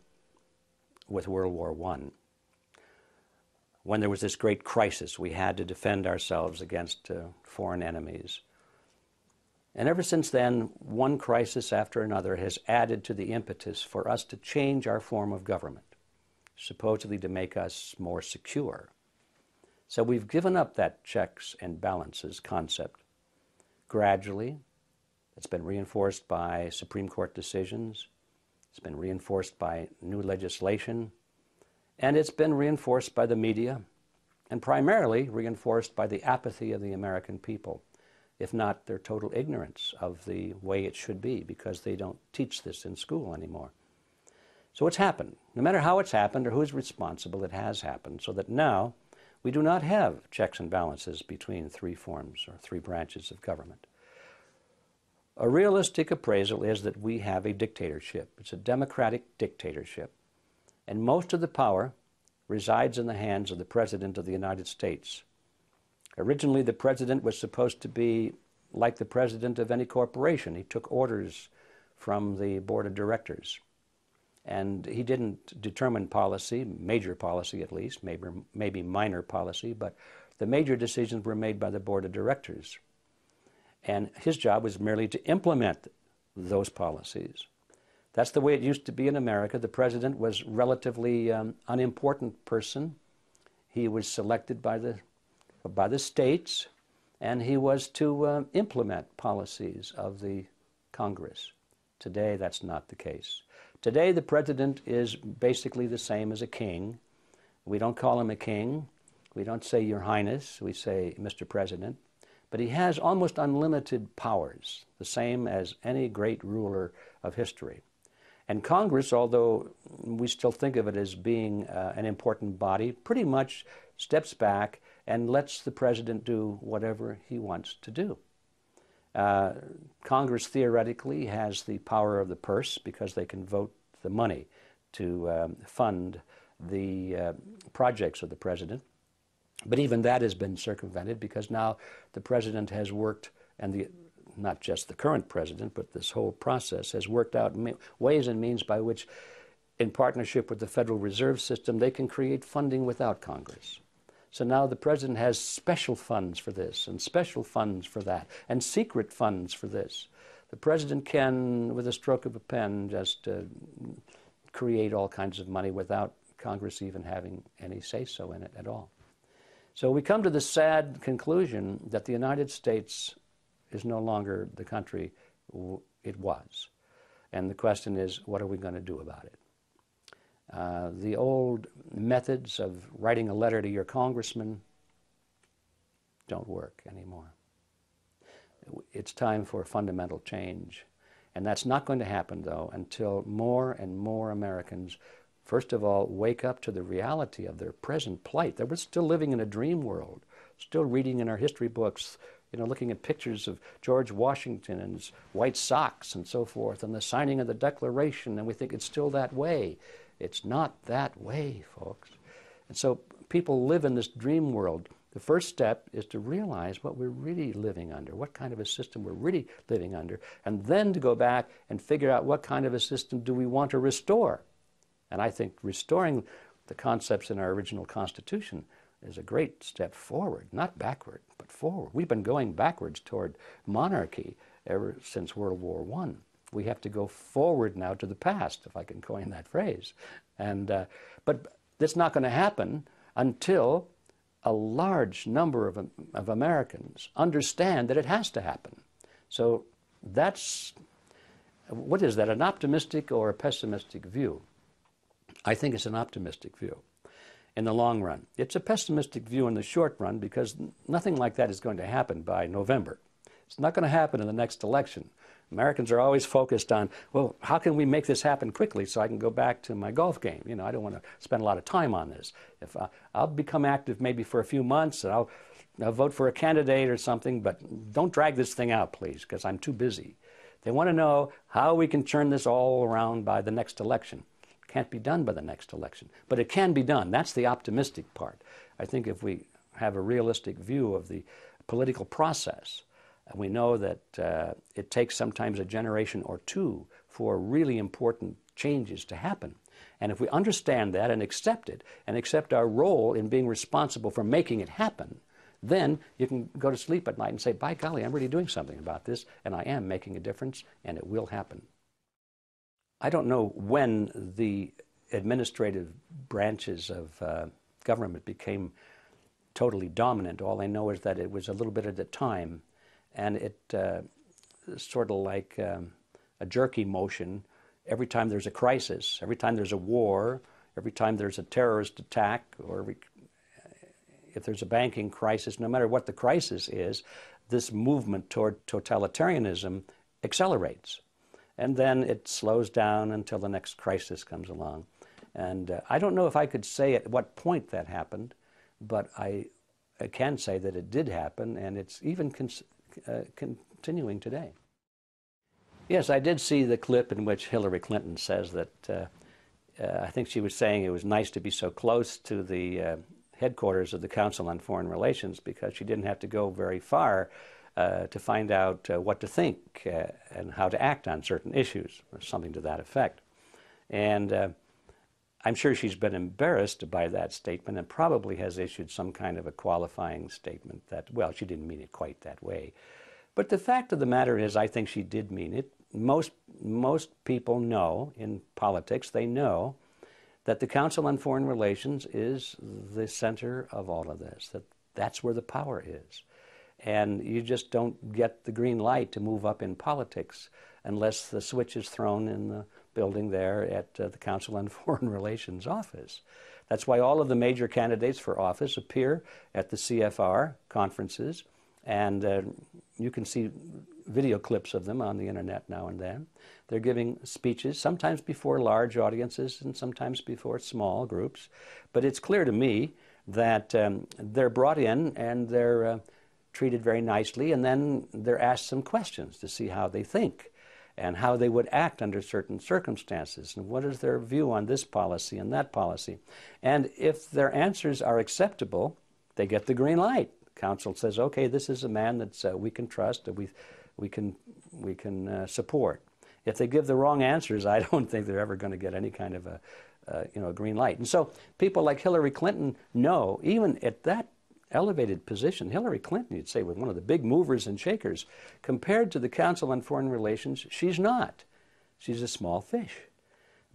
[SPEAKER 2] with World War I. When there was this great crisis, we had to defend ourselves against foreign enemies. And ever since then, one crisis after another has added to the impetus for us to change our form of government, supposedly to make us more secure. So we've given up that checks and balances concept. Gradually, it's been reinforced by Supreme Court decisions, it's been reinforced by new legislation, and it's been reinforced by the media and primarily reinforced by the apathy of the American people, if not their total ignorance of the way it should be, because they don't teach this in school anymore. So what's happened? No matter how it's happened or who's responsible, it has happened, so that now we do not have checks and balances between three forms or three branches of government. A realistic appraisal is that we have a dictatorship. It's a democratic dictatorship, and most of the power resides in the hands of the President of the United States. Originally, the President was supposed to be like the President of any corporation. He took orders from the Board of Directors. And he didn't determine policy, major policy at least, maybe minor policy, but the major decisions were made by the Board of Directors. And his job was merely to implement those policies. That's the way it used to be in America. The president was a relatively unimportant person. He was selected by the states, and he was to implement policies of the Congress. Today, that's not the case. Today, the president is basically the same as a king. We don't call him a king. We don't say Your Highness. We say Mr. President. But he has almost unlimited powers, the same as any great ruler of history. And Congress, although we still think of it as being an important body, pretty much steps back and lets the president do whatever he wants to do. Congress theoretically has the power of the purse because they can vote the money to fund the projects of the president. But even that has been circumvented because now the president has worked, and not just the current president, but this whole process has worked out ways and means by which, in partnership with the Federal Reserve System, they can create funding without Congress. So now the president has special funds for this and special funds for that and secret funds for this. The president can, with a stroke of a pen, just create all kinds of money without Congress even having any say-so in it at all. So we come to the sad conclusion that the United States is no longer the country it was. And the question is, what are we going to do about it? The old methods of writing a letter to your congressman don't work anymore. It's time for fundamental change. And that's not going to happen, though, until more and more Americans, first of all, wake up to the reality of their present plight. That we're still living in a dream world, still reading in our history books, looking at pictures of George Washington and his white socks and so forth, and the signing of the Declaration, and we think it's still that way. It's not that way, folks. And so people live in this dream world. The first step is to realize what we're really living under, what kind of a system we're really living under, and then to go back and figure out what kind of a system do we want to restore. And I think restoring the concepts in our original Constitution is a great step forward, not backward, but forward. We've been going backwards toward monarchy ever since World War I. We have to go forward now to the past, if I can coin that phrase. But that's not going to happen until a large number of Americans understand that it has to happen. So what is that, an optimistic or a pessimistic view? I think it's an optimistic view in the long run. It's a pessimistic view in the short run because nothing like that is going to happen by November. It's not going to happen in the next election. Americans are always focused on, well, how can we make this happen quickly so I can go back to my golf game? I don't want to spend a lot of time on this. If I'll become active maybe for a few months and I'll vote for a candidate or something, but don't drag this thing out, please, because I'm too busy. They want to know how we can turn this all around by the next election. It can't be done by the next election, but it can be done. That's the optimistic part. I think if we have a realistic view of the political process, we know that it takes sometimes a generation or two for really important changes to happen. And if we understand that and accept it, and accept our role in being responsible for making it happen, then you can go to sleep at night and say, by golly, I'm really doing something about this, and I am making a difference, and it will happen. I don't know when the administrative branches of government became totally dominant. All I know is that it was a little bit at a time. And it sort of like a jerky motion. Every time there's a crisis, every time there's a war, every time there's a terrorist attack, or if there's a banking crisis, no matter what the crisis is, this movement toward totalitarianism accelerates. And then it slows down until the next crisis comes along. And I don't know if I could say at what point that happened, but I can say that it did happen, and it's even continuing today. Yes, I did see the clip in which Hillary Clinton says that I think she was saying it was nice to be so close to the headquarters of the Council on Foreign Relations because she didn't have to go very far to find out what to think and how to act on certain issues, or something to that effect. And I'm sure she's been embarrassed by that statement and probably has issued some kind of a qualifying statement that, well, she didn't mean it quite that way. But the fact of the matter is, I think she did mean it. Most people know in politics, they know that the Council on Foreign Relations is the center of all of this, that's where the power is. And you just don't get the green light to move up in politics unless the switch is thrown in the building there at the Council on Foreign Relations office. That's why all of the major candidates for office appear at the CFR conferences, and you can see video clips of them on the internet now and then. They're giving speeches, sometimes before large audiences and sometimes before small groups. But it's clear to me that they're brought in and they're treated very nicely, and then they're asked some questions to see how they think and how they would act under certain circumstances, and what is their view on this policy and that policy. And if their answers are acceptable, they get the green light. Council says, okay, this is a man that we can trust, that we can support. If they give the wrong answers, I don't think they're ever going to get any kind of a green light. And so people like Hillary Clinton know, even at that elevated position, Hillary Clinton, you'd say, was one of the big movers and shakers. Compared to the Council on Foreign Relations, she's not. She's a small fish.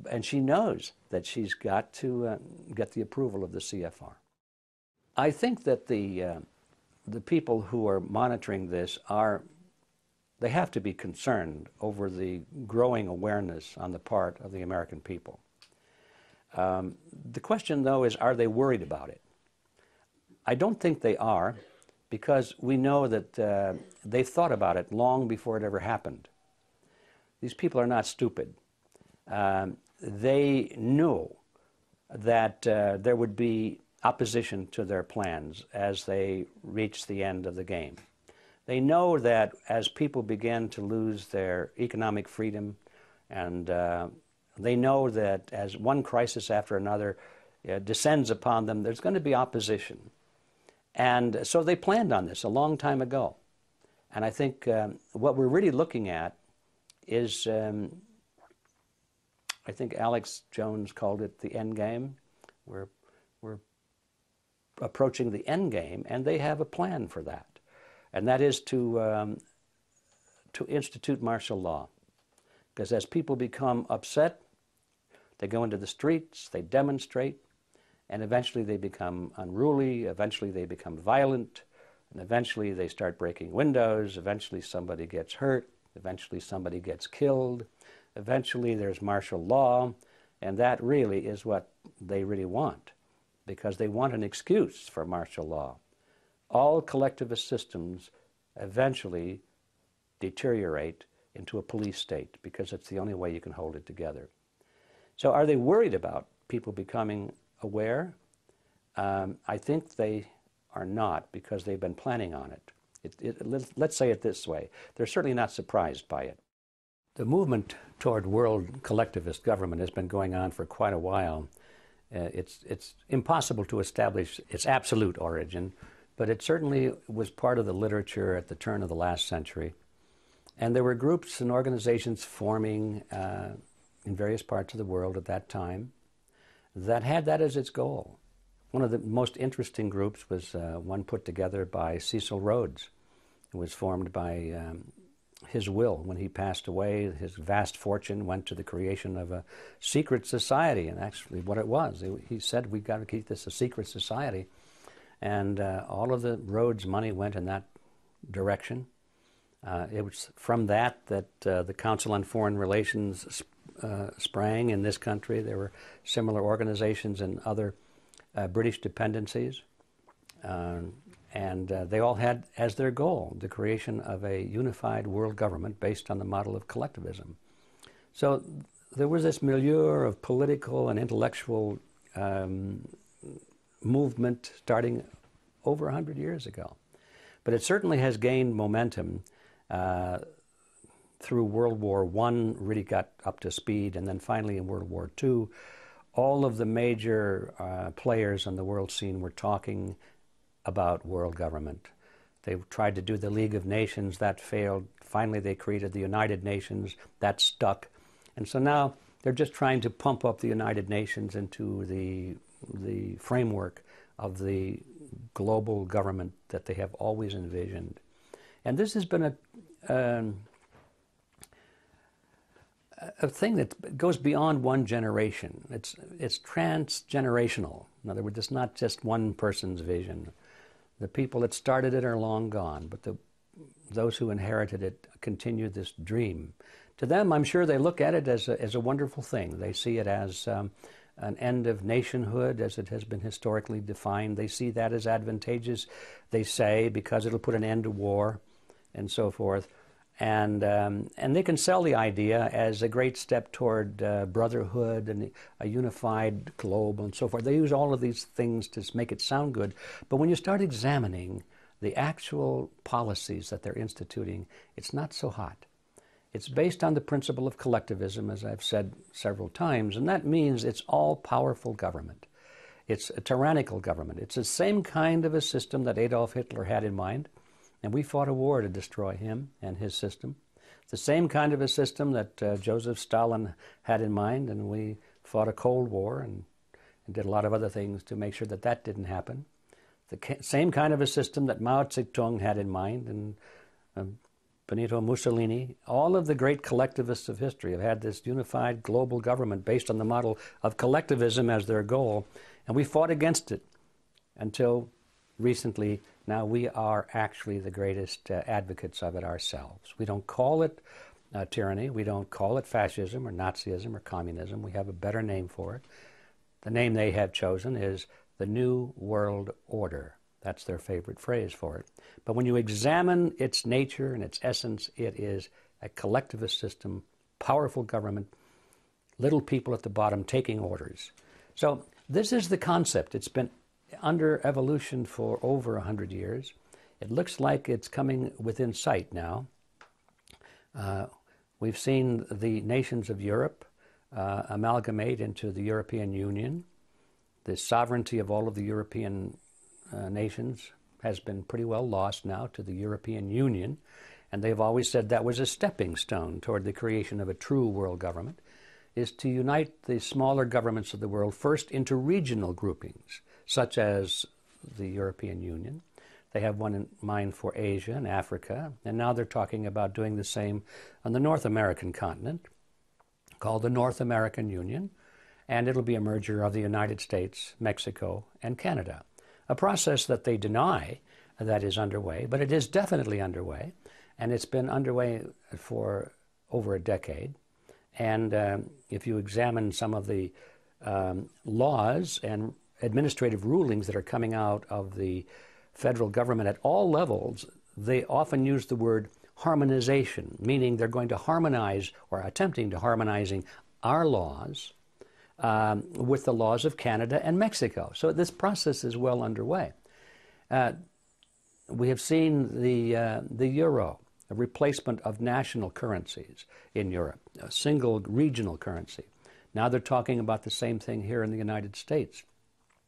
[SPEAKER 2] And she knows that she's got to get the approval of the CFR. I think that the people who are monitoring this they have to be concerned over the growing awareness on the part of the American people. The question, though, is, are they worried about it? I don't think they are, because we know that they've thought about it long before it ever happened. These people are not stupid. They knew that there would be opposition to their plans as they reached the end of the game. They know that as people begin to lose their economic freedom, and they know that as one crisis after another descends upon them, there's going to be opposition. And so they planned on this a long time ago. And I think what we're really looking at is, I think Alex Jones called it the end game. We're approaching the end game, and they have a plan for that. And that is to institute martial law. Because as people become upset, they go into the streets, they demonstrate, and eventually they become unruly, eventually they become violent, and eventually they start breaking windows, eventually somebody gets hurt, eventually somebody gets killed, eventually there's martial law, and that really is what they really want, because they want an excuse for martial law. All collectivist systems eventually deteriorate into a police state, because it's the only way you can hold it together. So are they worried about people becoming aware? I think they are not, because they've been planning on it. Let's say it this way. They're certainly not surprised by it. The movement toward world collectivist government has been going on for quite a while. It's impossible to establish its absolute origin, but it certainly was part of the literature at the turn of the last century. And there were groups and organizations forming in various parts of the world at that time that had that as its goal. One of the most interesting groups was one put together by Cecil Rhodes. It was formed by his will. When he passed away, his vast fortune went to the creation of a secret society, and actually what it was. He said, we've got to keep this a secret society. And all of the Rhodes money went in that direction. It was from that the Council on Foreign Relations sprang in this country. There were similar organizations in other British dependencies. They all had as their goal the creation of a unified world government based on the model of collectivism. So there was this milieu of political and intellectual movement starting over 100 years ago. But it certainly has gained momentum through World War I, really got up to speed, and then finally in World War II, all of the major players on the world scene were talking about world government. They tried to do the League of Nations, that failed. Finally they created the United Nations, that stuck. And so now they're just trying to pump up the United Nations into the framework of the global government that they have always envisioned. And this has been a thing that goes beyond one generation. It's transgenerational. In other words, it's not just one person's vision. The people that started it are long gone, but those who inherited it continue this dream. To them, I'm sure they look at it as a wonderful thing. They see it as an end of nationhood as it has been historically defined. They see that as advantageous, they say, because it'll put an end to war and so forth. And they can sell the idea as a great step toward brotherhood and a unified globe and so forth. They use all of these things to make it sound good. But when you start examining the actual policies that they're instituting, it's not so hot. It's based on the principle of collectivism, as I've said several times, and that means it's all-powerful government. It's a tyrannical government. It's the same kind of a system that Adolf Hitler had in mind, and we fought a war to destroy him and his system. It's the same kind of a system that Joseph Stalin had in mind, and we fought a Cold War and did a lot of other things to make sure that that didn't happen. The same kind of a system that Mao Zedong had in mind, and Benito Mussolini, all of the great collectivists of history have had this unified global government based on the model of collectivism as their goal, and we fought against it until recently. Now we are actually the greatest advocates of it ourselves. We don't call it tyranny, we don't call it fascism or Nazism or communism. We have a better name for it. The name they have chosen is the New World Order. That's their favorite phrase for it. But when you examine its nature and its essence, it is a collectivist system, powerful government, little people at the bottom taking orders. So this is the concept. It's been under evolution for over 100 years. It looks like it's coming within sight now. We've seen the nations of Europe amalgamate into the European Union. The sovereignty of all of the European nations has been pretty well lost now to the European Union, and they've always said that was a stepping stone toward the creation of a true world government, is to unite the smaller governments of the world first into regional groupings, such as the European Union. They have one in mind for Asia and Africa, and now they're talking about doing the same on the North American continent, called the North American Union, and it'll be a merger of the United States, Mexico, and Canada. A process that they deny that is underway, but it is definitely underway, and it's been underway for over a decade. And if you examine some of the laws and administrative rulings that are coming out of the federal government at all levels, they often use the word harmonization, meaning they're going to harmonize or attempting to harmonizing our laws with the laws of Canada and Mexico. So this process is well underway. We have seen the euro, a replacement of national currencies in Europe, a single regional currency. Now they're talking about the same thing here in the United States.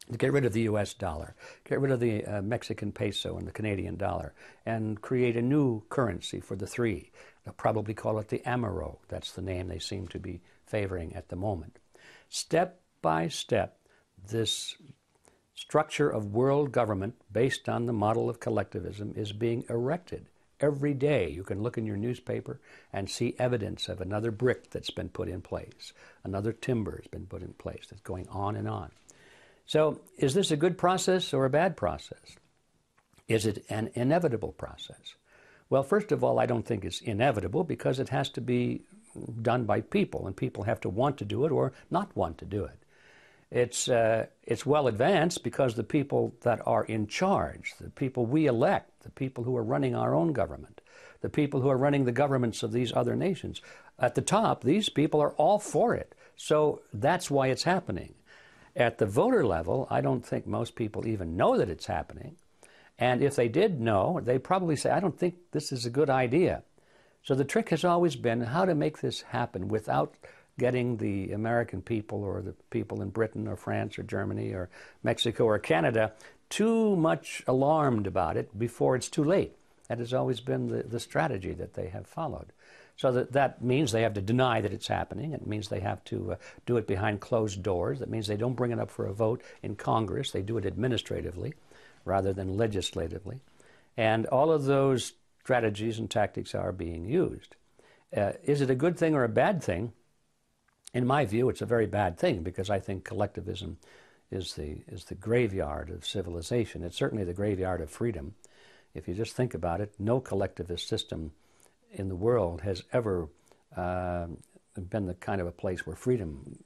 [SPEAKER 2] To get rid of the U.S. dollar, get rid of the Mexican peso and the Canadian dollar, and create a new currency for the three. They'll probably call it the Amero. That's the name they seem to be favoring at the moment. Step by step, this structure of world government based on the model of collectivism is being erected. Every day you can look in your newspaper and see evidence of another brick that's been put in place, another timber has been put in place. That's going on and on. So is this a good process or a bad process? Is it an inevitable process? Well, first of all, I don't think it's inevitable because it has to be done by people, and people have to want to do it or not want to do it. It's well advanced because the people that are in charge, the people we elect, the people who are running our own government, the people who are running the governments of these other nations, at the top, these people are all for it. So that's why it's happening. At the voter level, I don't think most people even know that it's happening. And if they did know, they'd probably say, I don't think this is a good idea. So the trick has always been how to make this happen without getting the American people or the people in Britain or France or Germany or Mexico or Canada too much alarmed about it before it's too late. That has always been the strategy that they have followed. So that means they have to deny that it's happening. It means they have to do it behind closed doors. That means they don't bring it up for a vote in Congress. They do it administratively rather than legislatively. And all of those strategies and tactics are being used. Is it a good thing or a bad thing? In my view, it's a very bad thing because I think collectivism is the graveyard of civilization. It's certainly the graveyard of freedom. If you just think about it, no collectivist system in the world has ever been the kind of a place where freedom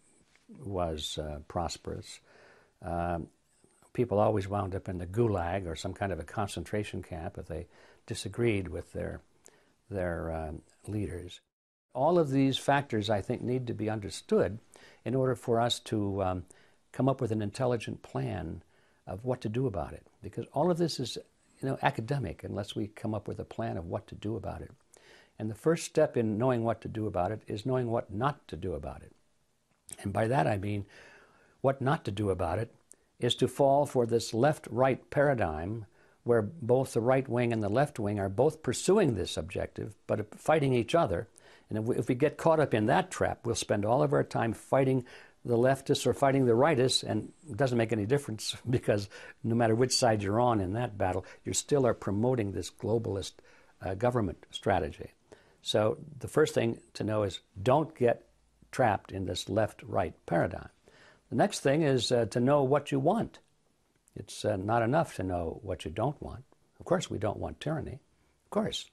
[SPEAKER 2] was prosperous. People always wound up in the gulag or some kind of a concentration camp if they disagreed with their leaders. All of these factors, I think, need to be understood in order for us to come up with an intelligent plan of what to do about it. Because all of this is, academic unless we come up with a plan of what to do about it. And the first step in knowing what to do about it is knowing what not to do about it. And by that I mean what not to do about it is to fall for this left-right paradigm where both the right wing and the left wing are both pursuing this objective but fighting each other. And if we get caught up in that trap, we'll spend all of our time fighting the leftists or fighting the rightists, and it doesn't make any difference because no matter which side you're on in that battle, you still are promoting this globalist government strategy. So the first thing to know is don't get trapped in this left-right paradigm. The next thing is to know what you want. It's not enough to know what you don't want. Of course, we don't want tyranny, of course,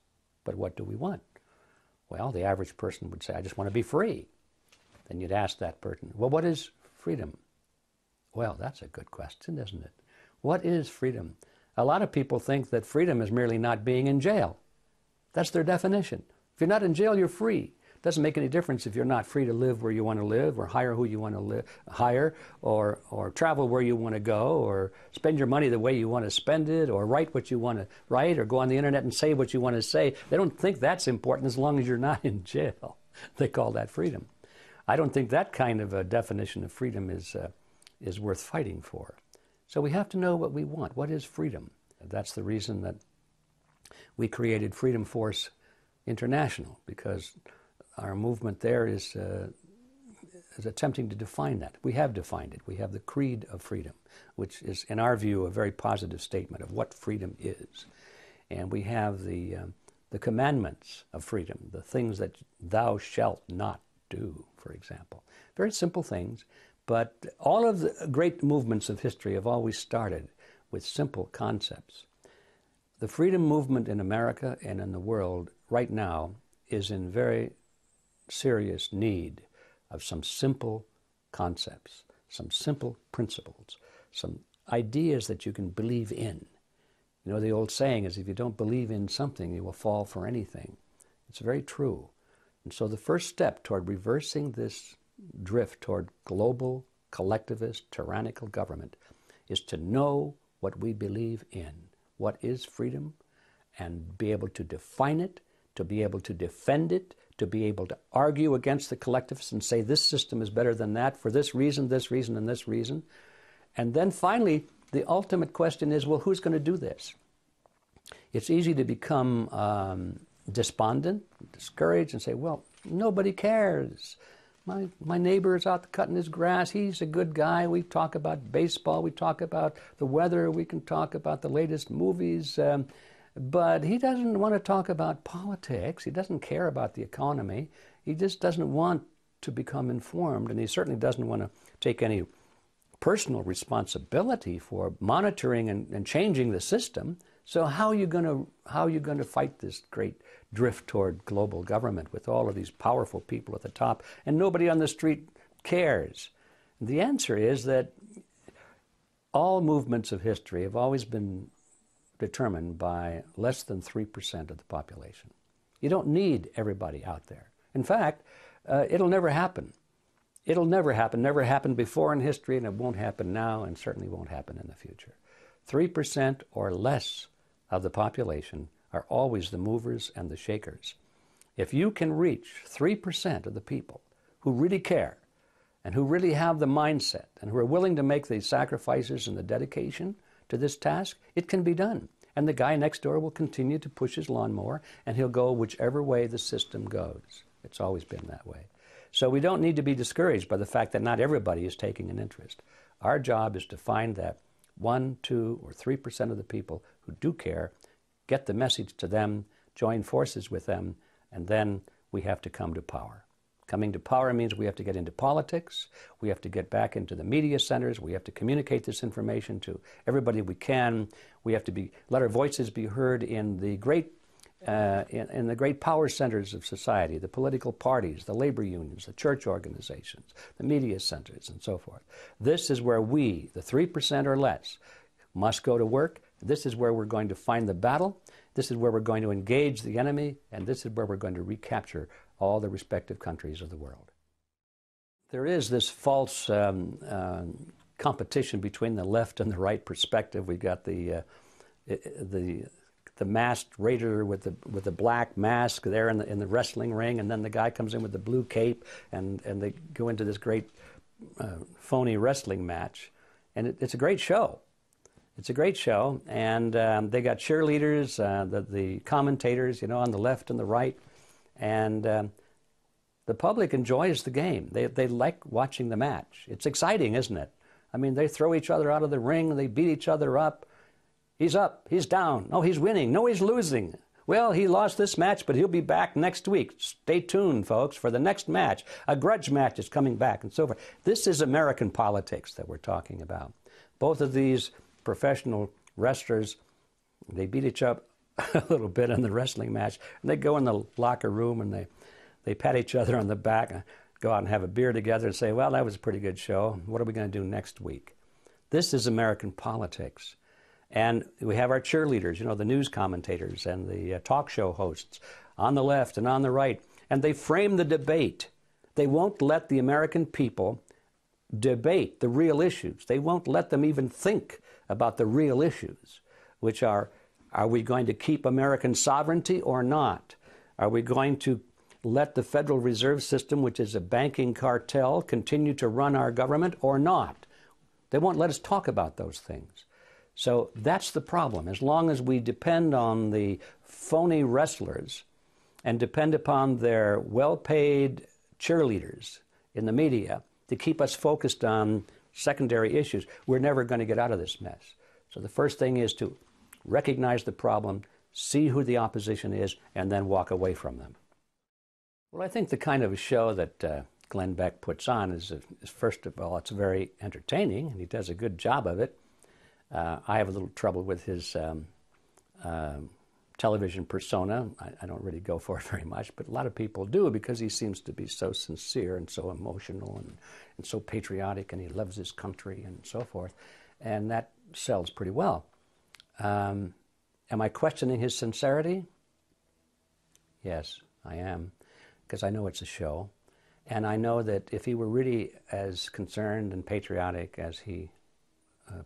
[SPEAKER 2] but what do we want? Well, the average person would say, I just want to be free. Then you'd ask that person, well, what is freedom? Well, that's a good question, isn't it? What is freedom? A lot of people think that freedom is merely not being in jail. That's their definition. If you're not in jail, you're free. It doesn't make any difference if you're not free to live where you want to live or hire who you want to hire or travel where you want to go or spend your money the way you want to spend it or write what you want to write or go on the internet and say what you want to say. They don't think that's important as long as you're not in jail. They call that freedom. I don't think that kind of a definition of freedom is worth fighting for. So we have to know what we want. What is freedom? That's the reason that we created Freedom Force International, because our movement there is attempting to define that. We have defined it. We have the Creed of Freedom, which is, in our view, a very positive statement of what freedom is. And we have the commandments of freedom, the things that thou shalt not do, for example. Very simple things, but all of the great movements of history have always started with simple concepts. The freedom movement in America and in the world right now is in very serious need of some simple concepts, some simple principles, some ideas that you can believe in. You know, the old saying is, if you don't believe in something, you will fall for anything. It's very true. And so the first step toward reversing this drift toward global, collectivist, tyrannical government is to know what we believe in. What is freedom? And be able to define it, to be able to defend it, to be able to argue against the collectivists and say this system is better than that for this reason, and this reason. And then finally, the ultimate question is, well, who's going to do this? It's easy to become despondent, discouraged, and say, well, nobody cares. My neighbor is out cutting his grass. He's a good guy. We talk about baseball. We talk about the weather. We can talk about the latest movies. But he doesn't want to talk about politics. He doesn't care about the economy. He just doesn't want to become informed. And he certainly doesn't want to take any personal responsibility for monitoring and changing the system. So how are you going to fight this great drift toward global government with all of these powerful people at the top and nobody on the street cares? The answer is that all movements of history have always been determined by less than 3% of the population. You don't need everybody out there. In fact, it'll never happen. It'll never happen. Never happened before in history, and it won't happen now, and certainly won't happen in the future. 3% or less of the population are always the movers and the shakers. If you can reach 3% of the people who really care and who really have the mindset and who are willing to make the sacrifices and the dedication to this task, it can be done. And the guy next door will continue to push his lawnmower, and he'll go whichever way the system goes. It's always been that way. So we don't need to be discouraged by the fact that not everybody is taking an interest. Our job is to find that 1, 2, or 3% of the people who do care, get the message to them, join forces with them, and then we have to come to power. Coming to power means we have to get into politics, we have to get back into the media centers, we have to communicate this information to everybody we can, we have to let our voices be heard in the great power centers of society, the political parties, the labor unions, the church organizations, the media centers, and so forth. This is where we, the 3% or less, must go to work. This is where we're going to find the battle. This is where we're going to engage the enemy, and this is where we're going to recapture all the respective countries of the world. There is this false competition between the left and the right perspective. We've got the masked raider with the black mask there in the wrestling ring, and then the guy comes in with the blue cape, and they go into this great phony wrestling match, and it's a great show. It's a great show, and they got cheerleaders, the commentators, on the left and the right, and the public enjoys the game. They like watching the match. It's exciting, isn't it? I mean, they throw each other out of the ring, they beat each other up. He's up, he's down, no, he's winning, no, he's losing. Well, he lost this match, but he'll be back next week. Stay tuned, folks, for the next match. A grudge match is coming back, and so forth. This is American politics that we're talking about. Both of these professional wrestlers, they beat each other a little bit in the wrestling match, and they go in the locker room and they pat each other on the back and go out and have a beer together and say, well, that was a pretty good show. What are we going to do next week? This is American politics. And we have our cheerleaders, the news commentators and the talk show hosts on the left and on the right, and they frame the debate. They won't let the American people debate the real issues. They won't let them even think about the real issues, which are we going to keep American sovereignty or not? Are we going to let the Federal Reserve System, which is a banking cartel, continue to run our government or not? They won't let us talk about those things. So that's the problem. As long as we depend on the phony wrestlers and depend upon their well-paid cheerleaders in the media to keep us focused on secondary issues, we're never going to get out of this mess. So the first thing is to recognize the problem, see who the opposition is, and then walk away from them. Well, I think the kind of a show that Glenn Beck puts on is first of all, it's very entertaining, and he does a good job of it. I have a little trouble with his television persona. I don't really go for it very much, but a lot of people do because he seems to be so sincere and so emotional and so patriotic, and he loves his country and so forth, and that sells pretty well. Am I questioning his sincerity? Yes, I am, because I know it's a show, and I know that if he were really as concerned and patriotic as he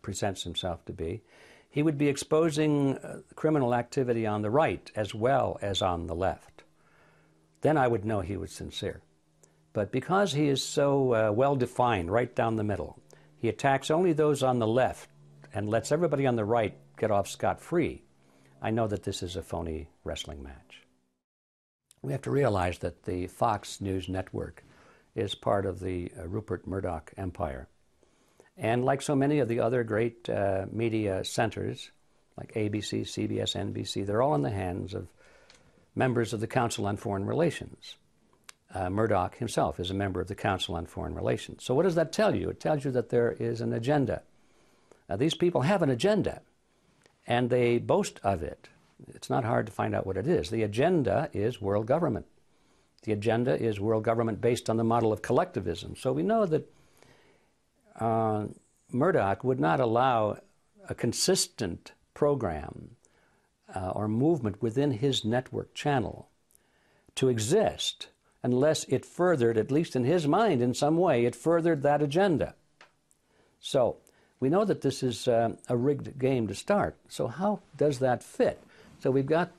[SPEAKER 2] presents himself to be, he would be exposing criminal activity on the right as well as on the left. Then I would know he was sincere. But because he is so well-defined right down the middle, he attacks only those on the left and lets everybody on the right get off scot-free, I know that this is a phony wrestling match. We have to realize that the Fox News network is part of the Rupert Murdoch empire. And like so many of the other great media centers, like ABC, CBS, NBC, they're all in the hands of members of the Council on Foreign Relations. Murdoch himself is a member of the Council on Foreign Relations. So what does that tell you? It tells you that there is an agenda. These people have an agenda, and they boast of it. It's not hard to find out what it is. The agenda is world government. The agenda is world government based on the model of collectivism. So we know that Murdoch would not allow a consistent program or movement within his network channel to exist unless it furthered, at least in his mind in some way, it furthered that agenda. So we know that this is a rigged game to start. So how does that fit? So we've got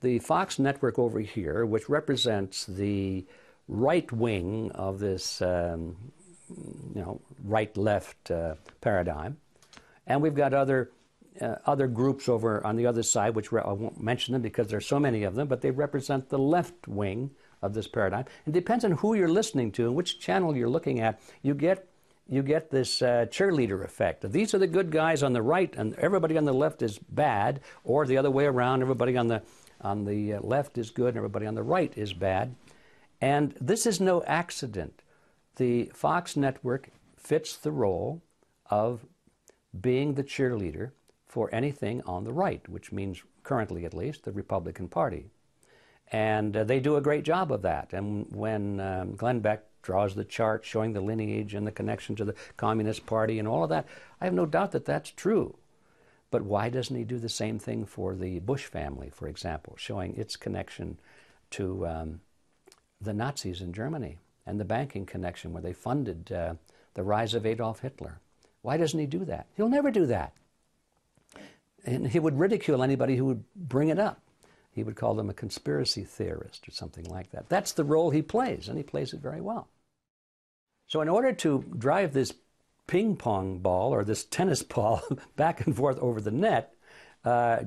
[SPEAKER 2] the Fox network over here, which represents the right wing of this right-left paradigm. And we've got other groups over on the other side, which I won't mention them because there's so many of them, but they represent the left wing of this paradigm. It depends on who you're listening to and which channel you're looking at. You get this cheerleader effect. These are the good guys on the right, and everybody on the left is bad, or the other way around, everybody on the left is good, and everybody on the right is bad. And this is no accident. The Fox network fits the role of being the cheerleader for anything on the right, which means, currently at least, the Republican Party. And they do a great job of that. And when Glenn Beck draws the chart showing the lineage and the connection to the Communist Party and all of that, I have no doubt that that's true. But why doesn't he do the same thing for the Bush family, for example, showing its connection to the Nazis in Germany and the banking connection where they funded the rise of Adolf Hitler? Why doesn't he do that? He'll never do that. And he would ridicule anybody who would bring it up. He would call them a conspiracy theorist or something like that. That's the role he plays, and he plays it very well. So in order to drive this ping pong ball or this tennis ball back and forth over the net,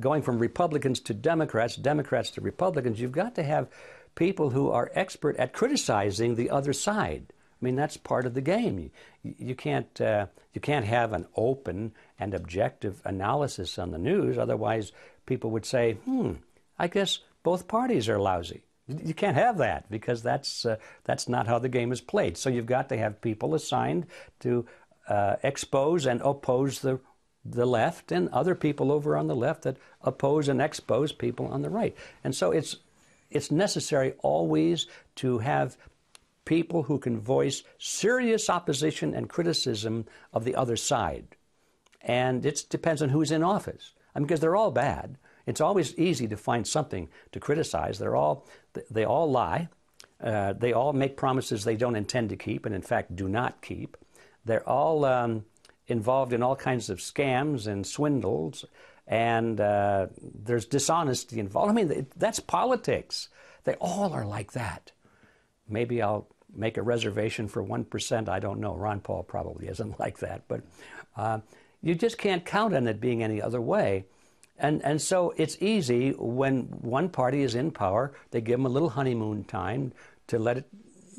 [SPEAKER 2] going from Republicans to Democrats, Democrats to Republicans, you've got to have people who are expert at criticizing the other side. I mean, that's part of the game. You can't have an open and objective analysis on the news. Otherwise, people would say, I guess both parties are lousy. You can't have that because that's not how the game is played. So you've got to have people assigned to expose and oppose the left, and other people over on the left that oppose and expose people on the right. And so it's necessary always to have people who can voice serious opposition and criticism of the other side. And it depends on who's in office. I mean, because they're all bad. It's always easy to find something to criticize. They all lie. They all make promises they don't intend to keep and, in fact, do not keep. They're all involved in all kinds of scams and swindles, and there's dishonesty involved. I mean, that's politics. They all are like that. Maybe I'll make a reservation for 1%. I don't know. Ron Paul probably isn't like that. But you just can't count on it being any other way. And so it's easy when one party is in power, they give them a little honeymoon time to let it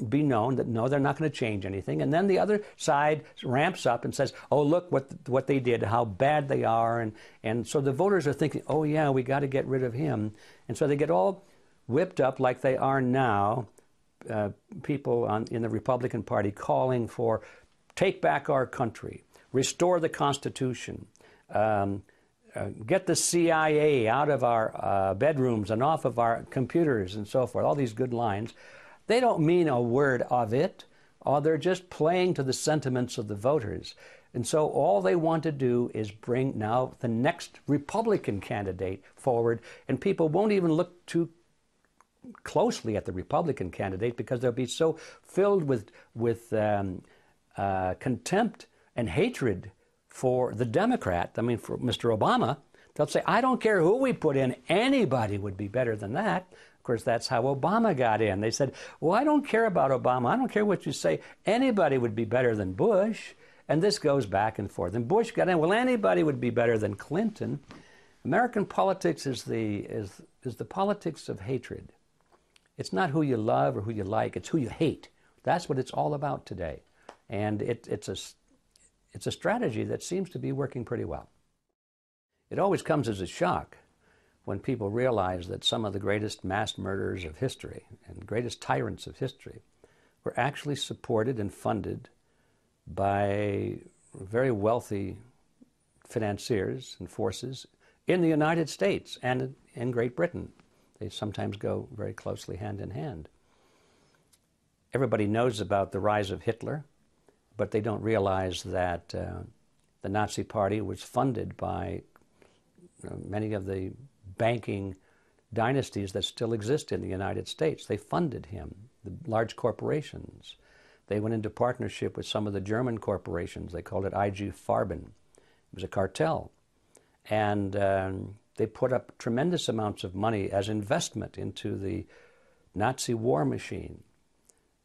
[SPEAKER 2] be known that, no, they're not going to change anything. And then the other side ramps up and says, oh, look what they did, how bad they are. And so the voters are thinking, oh, yeah, we got to get rid of him. And so they get all whipped up like they are now, people in the Republican Party calling for take back our country, restore the Constitution, get the CIA out of our bedrooms and off of our computers and so forth, all these good lines. They don't mean a word of it, or they're just playing to the sentiments of the voters. And so all they want to do is bring now the next Republican candidate forward, and people won't even look too closely at the Republican candidate because they'll be so filled with contempt and hatred for the Democrat, I mean, for Mr. Obama. They'll say, I don't care who we put in, anybody would be better than that. Of course, that's how Obama got in. They said, well, I don't care about Obama. I don't care what you say. Anybody would be better than Bush. And this goes back and forth. And Bush got in, well, anybody would be better than Clinton. American politics is the politics of hatred. It's not who you love or who you like. It's who you hate. That's what it's all about today. And it's a strategy that seems to be working pretty well. It always comes as a shock when people realize that some of the greatest mass murderers of history and greatest tyrants of history were actually supported and funded by very wealthy financiers and forces in the United States and in Great Britain. They sometimes go very closely hand in hand. Everybody knows about the rise of Hitler, but they don't realize that the Nazi Party was funded by many of the banking dynasties that still exist in the United States. They funded him, the large corporations. They went into partnership with some of the German corporations. They called it IG Farben. It was a cartel. And they put up tremendous amounts of money as investment into the Nazi war machine.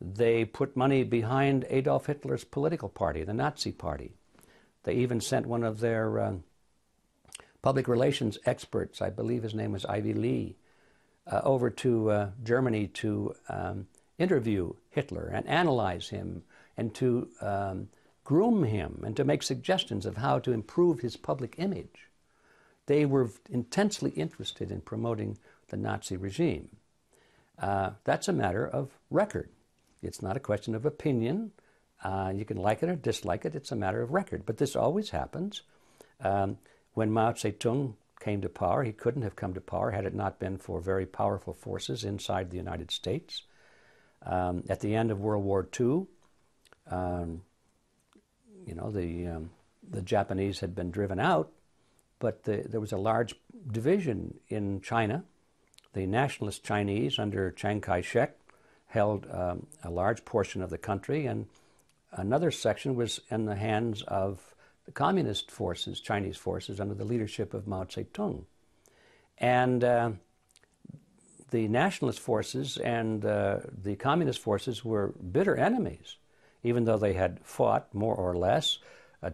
[SPEAKER 2] They put money behind Adolf Hitler's political party, the Nazi Party. They even sent one of their public relations experts, I believe his name was Ivy Lee, over to Germany to interview Hitler and analyze him and to groom him and to make suggestions of how to improve his public image. They were intensely interested in promoting the Nazi regime. That's a matter of record. It's not a question of opinion. You can like it or dislike it. It's a matter of record. But this always happens. When Mao Zedong came to power, he couldn't have come to power had it not been for very powerful forces inside the United States. At the end of World War II, the Japanese had been driven out, but there was a large division in China. The nationalist Chinese under Chiang Kai-shek held a large portion of the country, and another section was in the hands of the communist forces, Chinese forces, under the leadership of Mao Zedong. And the nationalist forces and the communist forces were bitter enemies, even though they had fought more or less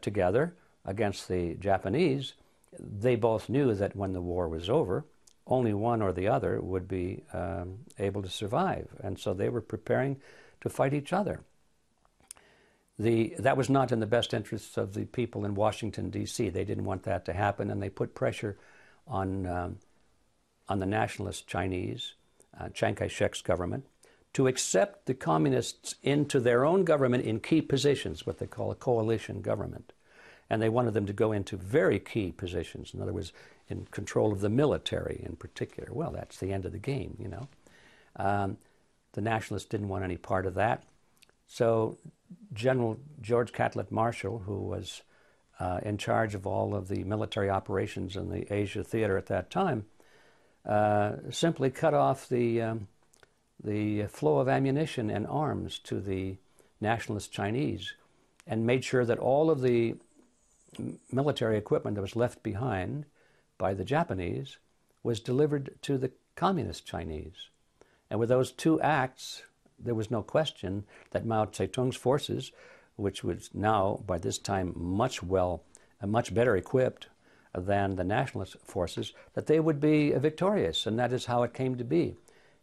[SPEAKER 2] together against the Japanese. They both knew that when the war was over, only one or the other would be able to survive. And so they were preparing to fight each other. That was not in the best interests of the people in Washington, D.C. They didn't want that to happen, and they put pressure on the nationalist Chinese, Chiang Kai-shek's government, to accept the communists into their own government in key positions, what they call a coalition government. And they wanted them to go into very key positions. In other words, in control of the military in particular. Well, that's the end of the game, you know. The nationalists didn't want any part of that. So General George Catlett Marshall, who was in charge of all of the military operations in the Asia theater at that time, simply cut off the flow of ammunition and arms to the nationalist Chinese and made sure that all of the military equipment that was left behind by the Japanese was delivered to the communist Chinese. And with those two acts, there was no question that Mao Zedong's forces, which was now by this time much better equipped than the nationalist forces, that they would be victorious, and that is how it came to be.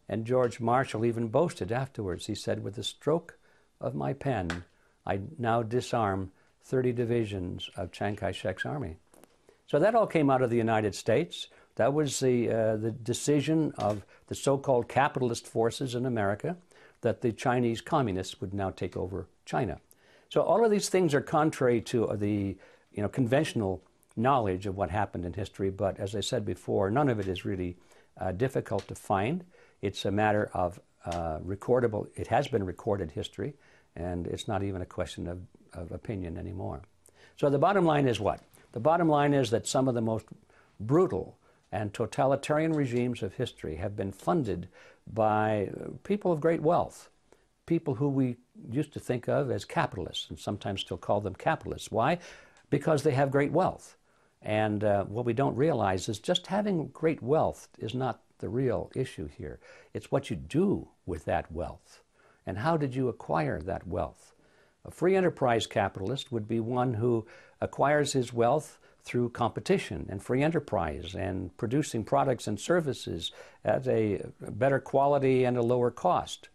[SPEAKER 2] And George Marshall even boasted afterwards. He said, "With the stroke of my pen, I now disarm 30 divisions of Chiang Kai-shek's army." So that all came out of the United States. That was the decision of the so-called capitalist forces in America, that the Chinese communists would now take over China. So all of these things are contrary to the conventional knowledge of what happened in history, but as I said before, none of it is really difficult to find. It's a matter of recordable, it has been recorded history, and it's not even a question of opinion anymore. So the bottom line is what? The bottom line is that some of the most brutal and totalitarian regimes of history have been funded by people of great wealth, people who we used to think of as capitalists, and sometimes still call them capitalists. Why? Because they have great wealth. And what we don't realize is just having great wealth is not the real issue here. It's what you do with that wealth. And how did you acquire that wealth? A free enterprise capitalist would be one who acquires his wealth through competition and free enterprise and producing products and services at a better quality and a lower cost.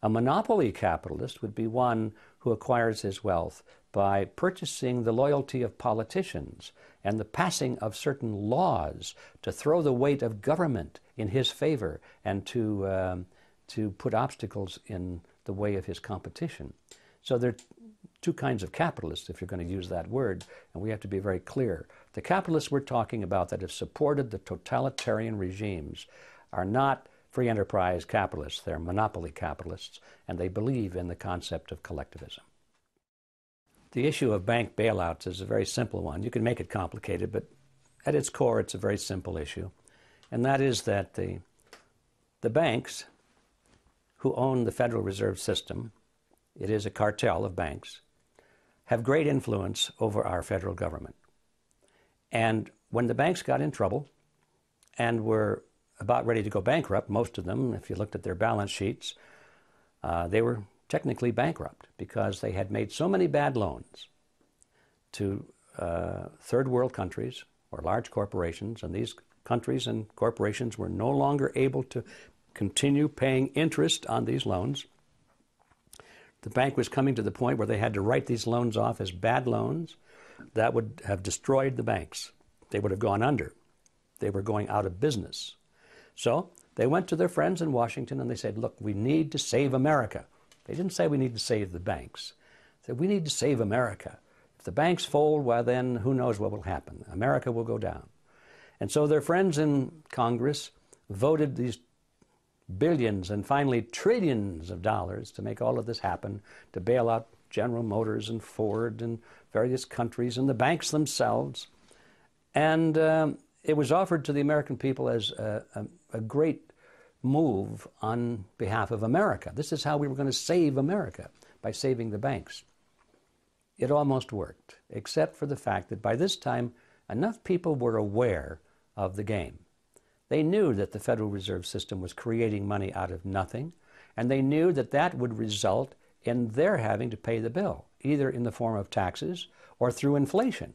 [SPEAKER 2] A monopoly capitalist would be one who acquires his wealth by purchasing the loyalty of politicians and the passing of certain laws to throw the weight of government in his favor and to put obstacles in the way of his competition. So there are two kinds of capitalists, if you're going to use that word, and we have to be very clear. The capitalists we're talking about that have supported the totalitarian regimes are not free enterprise capitalists. They're monopoly capitalists, and they believe in the concept of collectivism. The issue of bank bailouts is a very simple one. You can make it complicated, but at its core, it's a very simple issue. And that is that the banks who own the Federal Reserve System, it is a cartel of banks, have great influence over our federal government. And when the banks got in trouble and were about ready to go bankrupt, most of them, if you looked at their balance sheets, they were technically bankrupt because they had made so many bad loans to third world countries or large corporations, and these countries and corporations were no longer able to continue paying interest on these loans. The bank was coming to the point where they had to write these loans off as bad loans. That would have destroyed the banks. They would have gone under. They were going out of business. So they went to their friends in Washington and they said, look, we need to save America. They didn't say we need to save the banks. They said we need to save America. If the banks fold, well then who knows what will happen. America will go down. And so their friends in Congress voted these billions and finally trillions of dollars to make all of this happen, to bail out General Motors and Ford and various countries and the banks themselves. And it was offered to the American people as a great move on behalf of America. This is how we were going to save America, by saving the banks. It almost worked, except for the fact that by this time, enough people were aware of the game. They knew that the Federal Reserve System was creating money out of nothing, and they knew that that would result in their having to pay the bill, either in the form of taxes or through inflation.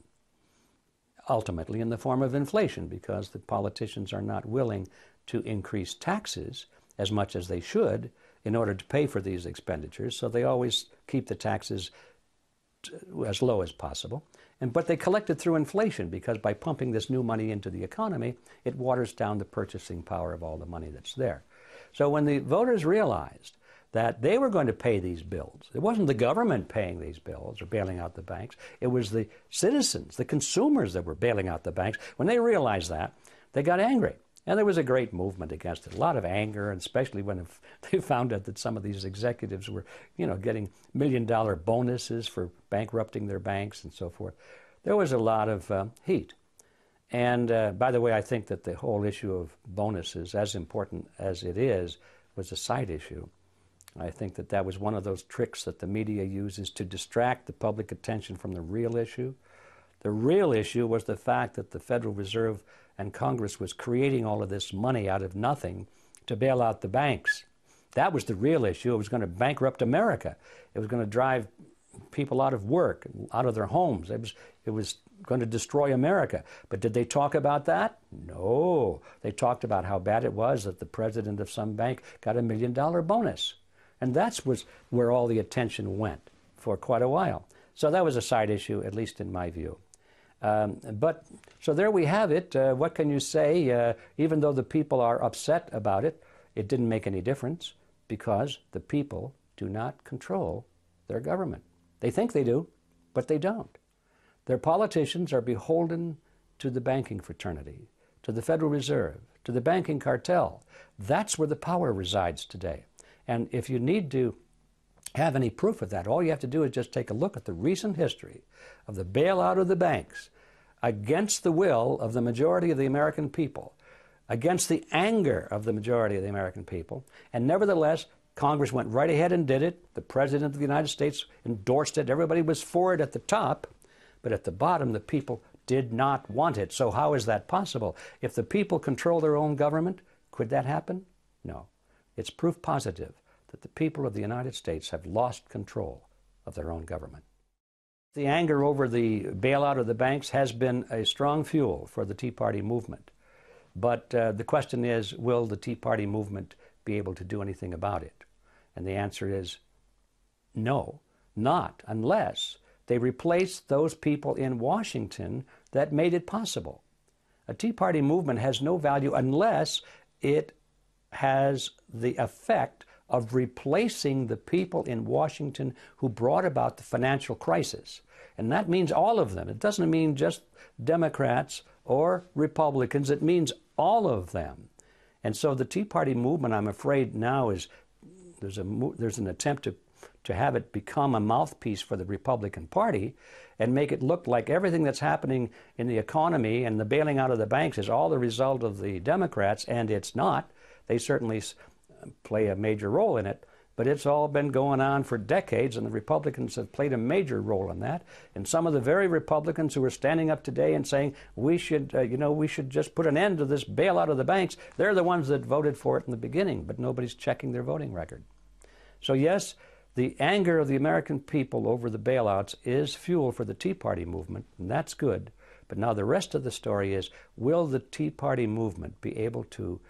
[SPEAKER 2] Ultimately in the form of inflation, because the politicians are not willing to increase taxes as much as they should in order to pay for these expenditures, so they always keep the taxes as low as possible. But they collect it through inflation, because by pumping this new money into the economy, it waters down the purchasing power of all the money that's there. So when the voters realized that they were going to pay these bills, it wasn't the government paying these bills or bailing out the banks, it was the citizens, the consumers that were bailing out the banks. When they realized that, they got angry. And there was a great movement against it, a lot of anger, and especially when they found out that some of these executives were, getting million-dollar bonuses for bankrupting their banks and so forth. There was a lot of heat. And by the way, I think that the whole issue of bonuses, as important as it is, was a side issue. I think that that was one of those tricks that the media uses to distract the public attention from the real issue. The real issue was the fact that the Federal Reserve and Congress was creating all of this money out of nothing to bail out the banks. That was the real issue. It was going to bankrupt America. It was going to drive people out of work, out of their homes. It was going to destroy America. But did they talk about that? No. They talked about how bad it was that the president of some bank got $1 million bonus. And that was where all the attention went for quite a while. So that was a side issue, at least in my view. So there we have it. What can you say? Even though the people are upset about it, it didn't make any difference, because the people do not control their government. They think they do, but they don't. Their politicians are beholden to the banking fraternity, to the Federal Reserve, to the banking cartel. That's where the power resides today. And if you need to have any proof of that, all you have to do is just take a look at the recent history of the bailout of the banks against the will of the majority of the American people, against the anger of the majority of the American people. And nevertheless, Congress went right ahead and did it. The President of the United States endorsed it. Everybody was for it at the top, but at the bottom, the people did not want it. So how is that possible? If the people control their own government, could that happen? No. It's proof positive that the people of the United States have lost control of their own government. The anger over the bailout of the banks has been a strong fuel for the Tea Party movement. But the question is, will the Tea Party movement be able to do anything about it? And the answer is no, not unless they replace those people in Washington that made it possible. A Tea Party movement has no value unless it has the effect of replacing the people in Washington who brought about the financial crisis. And that means all of them. It doesn't mean just Democrats or Republicans. It means all of them. And so the Tea Party movement, I'm afraid now, is there's an attempt to to have it become a mouthpiece for the Republican Party and make it look like everything that's happening in the economy and the bailing out of the banks is all the result of the Democrats, and it's not. They certainly play a major role in it, but it's all been going on for decades, and the Republicans have played a major role in that. And some of the very Republicans who are standing up today and saying we should, we should just put an end to this bailout of the banks, they're the ones that voted for it in the beginning, but nobody's checking their voting record. So yes, the anger of the American people over the bailouts is fuel for the Tea Party movement, and that's good. But now the rest of the story is, will the Tea Party movement be able to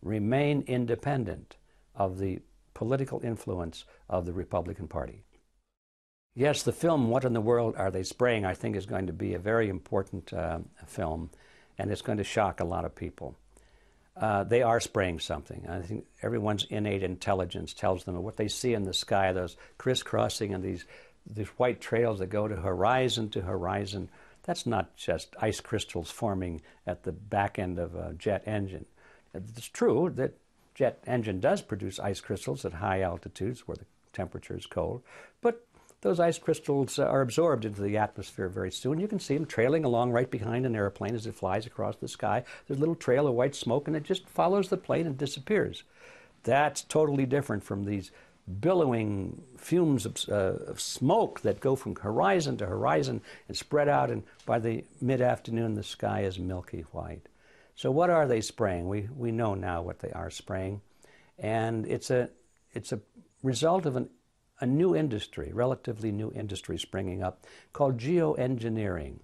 [SPEAKER 2] remain independent of the political influence of the Republican Party? Yes, the film, What in the World Are They Spraying?, I think is going to be a very important film, and it's going to shock a lot of people. They are spraying something. I think everyone's innate intelligence tells them what they see in the sky, those crisscrossing and these white trails that go to horizon. That's not just ice crystals forming at the back end of a jet engine. It's true that jet engine does produce ice crystals at high altitudes where the temperature is cold, but those ice crystals are absorbed into the atmosphere very soon. You can see them trailing along right behind an airplane as it flies across the sky. There's a little trail of white smoke, and it just follows the plane and disappears. That's totally different from these billowing fumes of smoke that go from horizon to horizon and spread out, and by the mid-afternoon the sky is milky white. So what are they spraying? We know now what they are spraying, and it's a result of a new industry, relatively new industry springing up called geoengineering.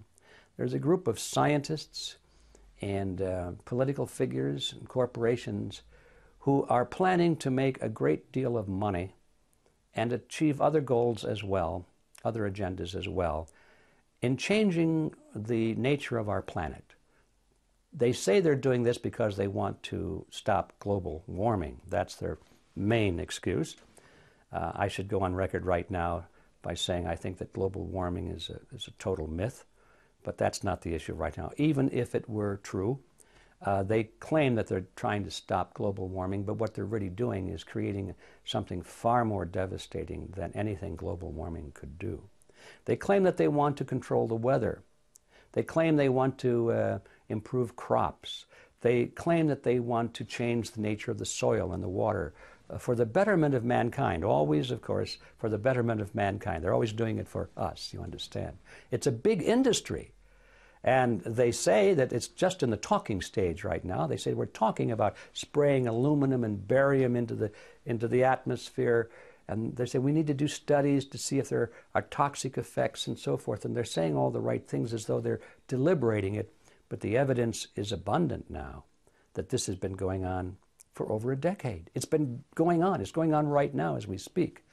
[SPEAKER 2] There's a group of scientists and political figures and corporations who are planning to make a great deal of money and achieve other goals as well, other agendas as well, in changing the nature of our planet. They say they're doing this because they want to stop global warming. That's their main excuse. I should go on record right now by saying I think that global warming is a total myth, but that's not the issue right now. Even if it were true, they claim that they're trying to stop global warming, but what they're really doing is creating something far more devastating than anything global warming could do. They claim that they want to control the weather. They claim they want to improve crops. They claim that they want to change the nature of the soil and the water for the betterment of mankind. Always, of course, for the betterment of mankind. They're always doing it for us, you understand. It's a big industry. And they say that it's just in the talking stage right now. They say we're talking about spraying aluminum and barium into the atmosphere. And they say we need to do studies to see if there are toxic effects and so forth. And they're saying all the right things as though they're deliberating it. But the evidence is abundant now that this has been going on for over a decade. It's been going on. It's going on right now as we speak.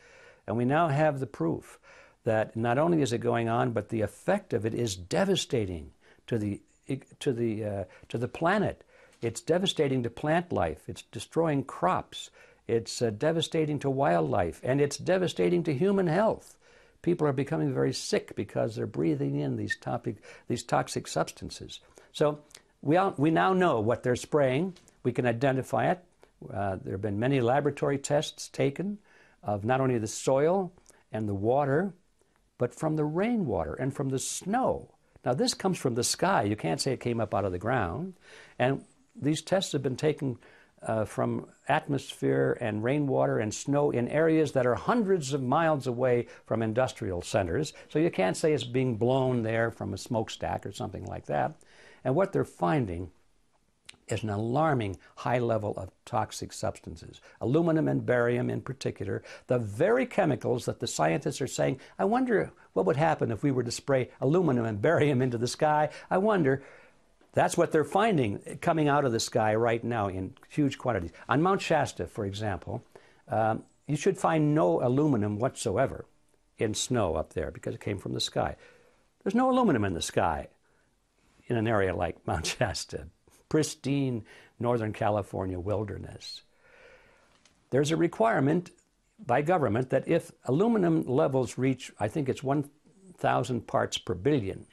[SPEAKER 2] And we now have the proof that not only is it going on, but the effect of it is devastating to the planet. It's devastating to plant life. It's destroying crops. It's devastating to wildlife, and it's devastating to human health. People are becoming very sick because they're breathing in these toxic substances. So we now know what they're spraying. We can identify it. There have been many laboratory tests taken of not only the soil and the water, but from the rainwater and from the snow. Now, this comes from the sky. You can't say it came up out of the ground. And these tests have been taken from atmosphere and rainwater and snow in areas that are hundreds of miles away from industrial centers. So you can't say it's being blown there from a smokestack or something like that. And what they're finding is an alarming high level of toxic substances, aluminum and barium in particular, the very chemicals that the scientists are saying, I wonder what would happen if we were to spray aluminum and barium into the sky. I wonder. That's what they're finding coming out of the sky right now in huge quantities. On Mount Shasta, for example, you should find no aluminum whatsoever in snow up there because it came from the sky. There's no aluminum in the sky in an area like Mount Shasta, pristine Northern California wilderness. There's a requirement by government that if aluminum levels reach, I think it's 1,000 parts per billion,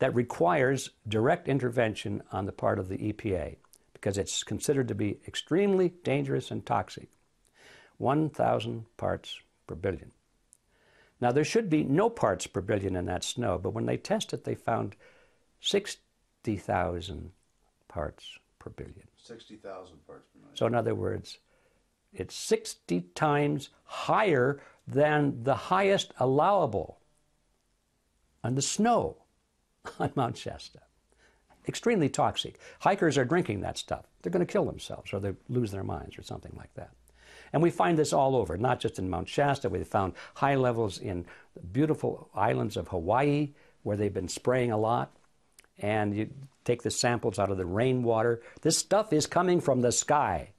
[SPEAKER 2] that requires direct intervention on the part of the EPA because it's considered to be extremely dangerous and toxic. 1,000 parts per billion. Now, there should be no parts per billion in that snow, but when they tested, they found 60,000 parts per billion.
[SPEAKER 3] 60,000 parts per million.
[SPEAKER 2] So in other words, it's 60 times higher than the highest allowable on the snow on Mount Shasta. Extremely toxic. Hikers are drinking that stuff. They're going to kill themselves or they lose their minds or something like that. And we find this all over, not just in Mount Shasta. We found high levels in the beautiful islands of Hawaii where they've been spraying a lot. And you take the samples out of the rainwater. This stuff is coming from the sky.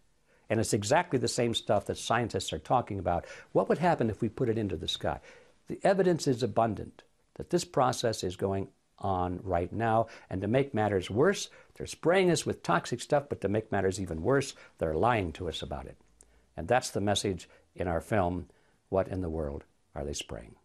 [SPEAKER 2] And it's exactly the same stuff that scientists are talking about. What would happen if we put it into the sky? The evidence is abundant that this process is going on right now. And to make matters worse, they're spraying us with toxic stuff, but to make matters even worse, they're lying to us about it. And that's the message in our film, What in the World Are They Spraying?